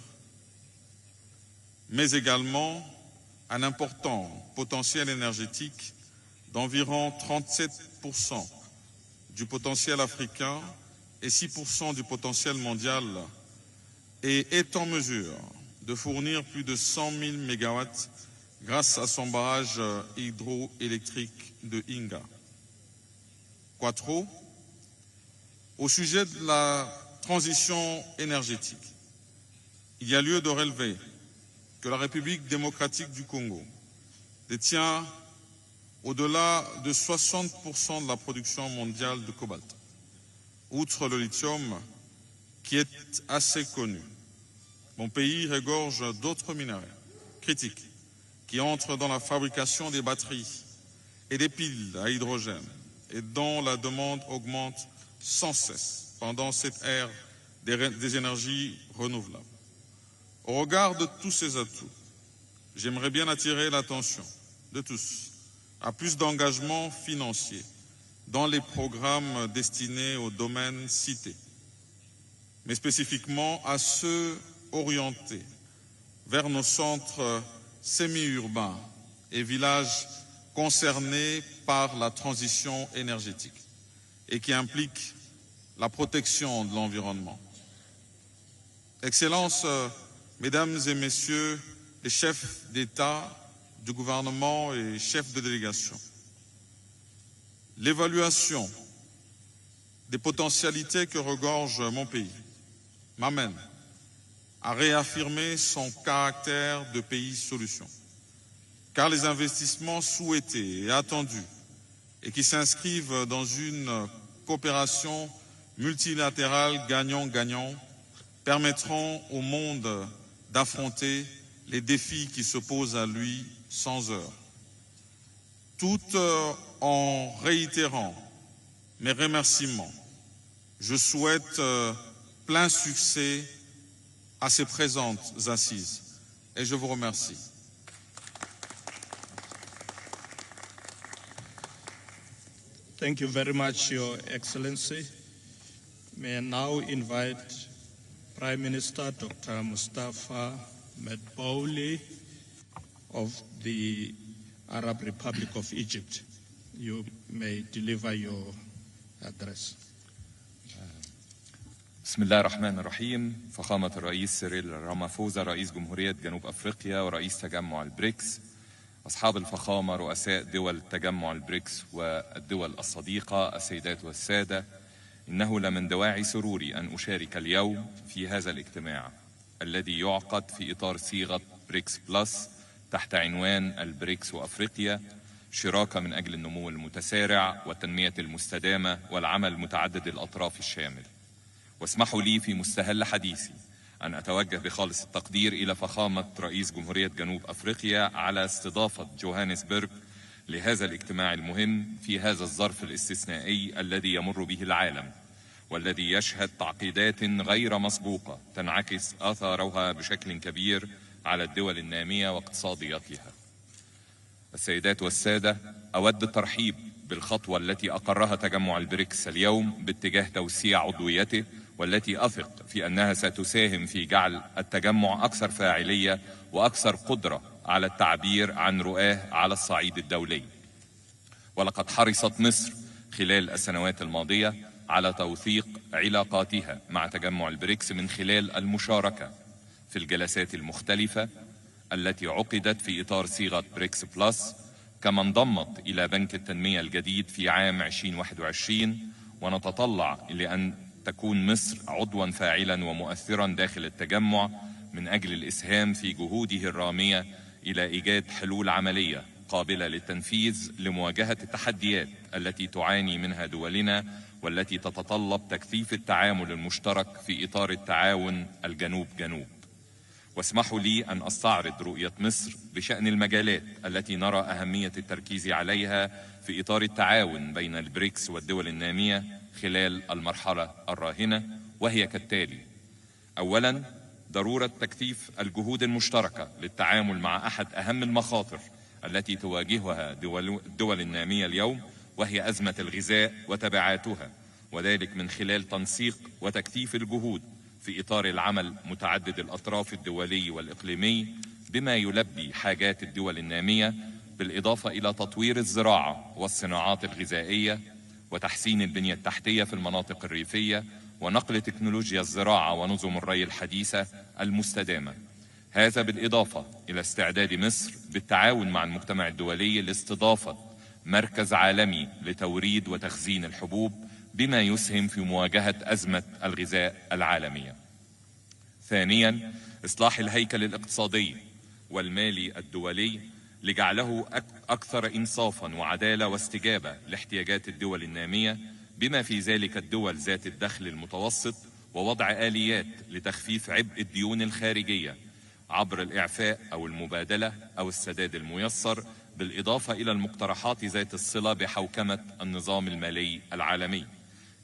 [SPEAKER 16] mais également un important potentiel énergétique d'environ 37% du potentiel africain et 6% du potentiel mondial, et est en mesure de fournir plus de 100 000 MW grâce à son barrage hydroélectrique de Inga. Quattro, au sujet de la transition énergétique, il y a lieu de relever que la République démocratique du Congo détient au-delà de 60% de la production mondiale de cobalt. Outre le lithium, qui est assez connu, mon pays regorge d'autres minerais critiques qui entrent dans la fabrication des batteries et des piles à hydrogène et dont la demande augmente sans cesse pendant cette ère des énergies renouvelables. Au regard de tous ces atouts, j'aimerais bien attirer l'attention de tous à plus d'engagement financier dans les programmes destinés aux domaines cités, mais spécifiquement à ceux orientés vers nos centres semi-urbains et villages concernés par la transition énergétique et qui impliquent la protection de l'environnement. Excellences, Mesdames et Messieurs les chefs d'État, du gouvernement et chefs de délégation, l'évaluation des potentialités que regorge mon pays m'amène à réaffirmer son caractère de pays solution, car les investissements souhaités et attendus et qui s'inscrivent dans une coopération multilatérale gagnant-gagnant permettront au monde d'affronter les défis qui se posent à lui sans heurts. Tout en réitérant mes remerciements, je souhaite plein succès à ces présentes assises et je vous remercie.
[SPEAKER 12] Thank you very much, Your Excellency. May I now invite Prime Minister Dr. Mustafa Medbouli of the Arab Republic of Egypt. You may deliver your address.
[SPEAKER 17] بسم الله الرحمن الرحيم. فخامة الرئيس سيريل رامافوزا رئيس جمهورية جنوب أفريقيا ورئيس تجمع البريكس، أصحاب الفخامة رؤساء دول تجمع البريكس والدول الصديقة، السيدات والسادة، إنه لمن دواعي سروري أن أشارك اليوم في هذا الاجتماع الذي يعقد في إطار صيغة بريكس بلس تحت عنوان البريكس وأفريقيا، شراكة من أجل النمو المتسارع والتنمية المستدامة والعمل متعدد الأطراف الشامل. واسمحوا لي في مستهل حديثي أن أتوجه بخالص التقدير إلى فخامة رئيس جمهورية جنوب أفريقيا على استضافة جوهانسبرغ لهذا الاجتماع المهم في هذا الظرف الاستثنائي الذي يمر به العالم، والذي يشهد تعقيدات غير مسبوقة تنعكس آثارها بشكل كبير على الدول النامية واقتصادياتها. السيدات والسادة، أود الترحيب بالخطوة التي أقرها تجمع البريكس اليوم باتجاه توسيع عضويته، والتي أثق في أنها ستساهم في جعل التجمع أكثر فاعلية وأكثر قدرة على التعبير عن رؤاه على الصعيد الدولي. ولقد حرصت مصر خلال السنوات الماضية على توثيق علاقاتها مع تجمع البريكس من خلال المشاركة في الجلسات المختلفة التي عقدت في إطار صيغة بريكس بلس، كما انضمت إلى بنك التنمية الجديد في عام 2021، ونتطلع لأن تكون مصر عضوا فاعلا ومؤثرا داخل التجمع من أجل الإسهام في جهوده الرامية إلى إيجاد حلول عملية قابلة للتنفيذ لمواجهة التحديات التي تعاني منها دولنا، والتي تتطلب تكثيف التعامل المشترك في إطار التعاون الجنوب جنوب. واسمحوا لي أن أستعرض رؤية مصر بشأن المجالات التي نرى أهمية التركيز عليها في إطار التعاون بين البريكس والدول النامية خلال المرحلة الراهنة، وهي كالتالي: أولاً، ضرورة تكثيف الجهود المشتركة للتعامل مع أحد أهم المخاطر التي تواجهها الدول النامية اليوم، وهي أزمة الغذاء وتبعاتها، وذلك من خلال تنسيق وتكثيف الجهود في إطار العمل متعدد الأطراف الدولي والإقليمي بما يلبي حاجات الدول النامية، بالإضافة إلى تطوير الزراعة والصناعات الغذائية وتحسين البنية التحتية في المناطق الريفية ونقل تكنولوجيا الزراعة ونظم الري الحديثة المستدامة. هذا بالإضافة إلى استعداد مصر بالتعاون مع المجتمع الدولي لاستضافة مركز عالمي لتوريد وتخزين الحبوب بما يسهم في مواجهة أزمة الغذاء العالمية. ثانياً، إصلاح الهيكل الاقتصادي والمالي الدولي لجعله أكثر إنصافاً وعدالة واستجابة لاحتياجات الدول النامية، بما في ذلك الدول ذات الدخل المتوسط، ووضع آليات لتخفيف عبء الديون الخارجية عبر الإعفاء أو المبادلة أو السداد الميسر، بالإضافة إلى المقترحات ذات الصلة بحوكمة النظام المالي العالمي.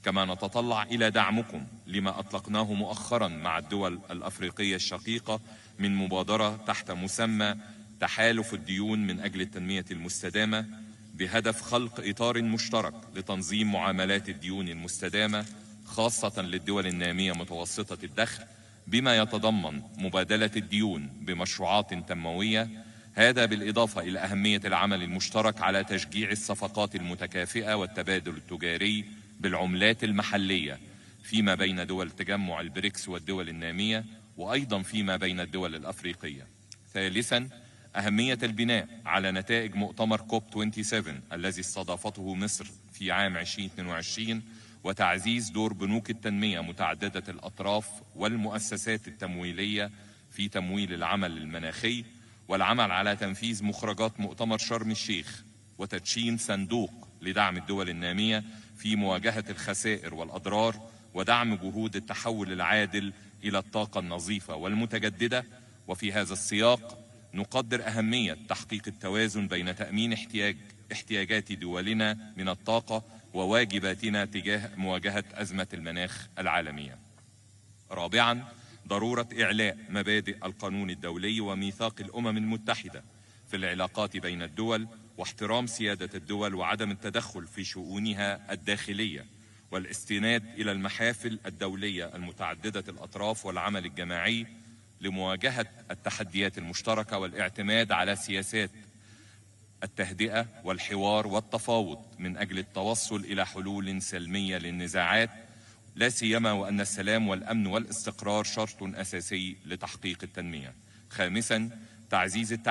[SPEAKER 17] كما نتطلع إلى دعمكم لما أطلقناه مؤخرا مع الدول الأفريقية الشقيقة من مبادرة تحت مسمى تحالف الديون من أجل التنمية المستدامة، بهدف خلق إطار مشترك لتنظيم معاملات الديون المستدامة خاصة للدول النامية متوسطة الدخل، بما يتضمن مبادلة الديون بمشروعات تنموية. هذا بالإضافة إلى أهمية العمل المشترك على تشجيع الصفقات المتكافئة والتبادل التجاري بالعملات المحلية فيما بين دول تجمع البريكس والدول النامية، وأيضا فيما بين الدول الأفريقية. ثالثا، أهمية البناء على نتائج مؤتمر كوب 27 الذي استضافته مصر في عام 2022، وتعزيز دور بنوك التنمية متعددة الأطراف والمؤسسات التمويلية في تمويل العمل المناخي، والعمل على تنفيذ مخرجات مؤتمر شرم الشيخ، وتدشين صندوق لدعم الدول النامية في مواجهة الخسائر والأضرار، ودعم جهود التحول العادل إلى الطاقة النظيفة والمتجددة. وفي هذا السياق نقدر أهمية تحقيق التوازن بين تأمين احتياجات دولنا من الطاقة وواجباتنا تجاه مواجهة أزمة المناخ العالمية. رابعاً، ضرورة إعلاء مبادئ القانون الدولي وميثاق الأمم المتحدة في العلاقات بين الدول، واحترام سيادة الدول وعدم التدخل في شؤونها الداخلية، والاستناد إلى المحافل الدولية المتعددة الأطراف والعمل الجماعي لمواجهة التحديات المشتركة والاعتماد على سياسات التهدئة والحوار والتفاوض من أجل التوصل إلى حلول سلمية للنزاعات، لا سيما وأن السلام والأمن والاستقرار شرط أساسي لتحقيق التنمية. خامساً، تعزيز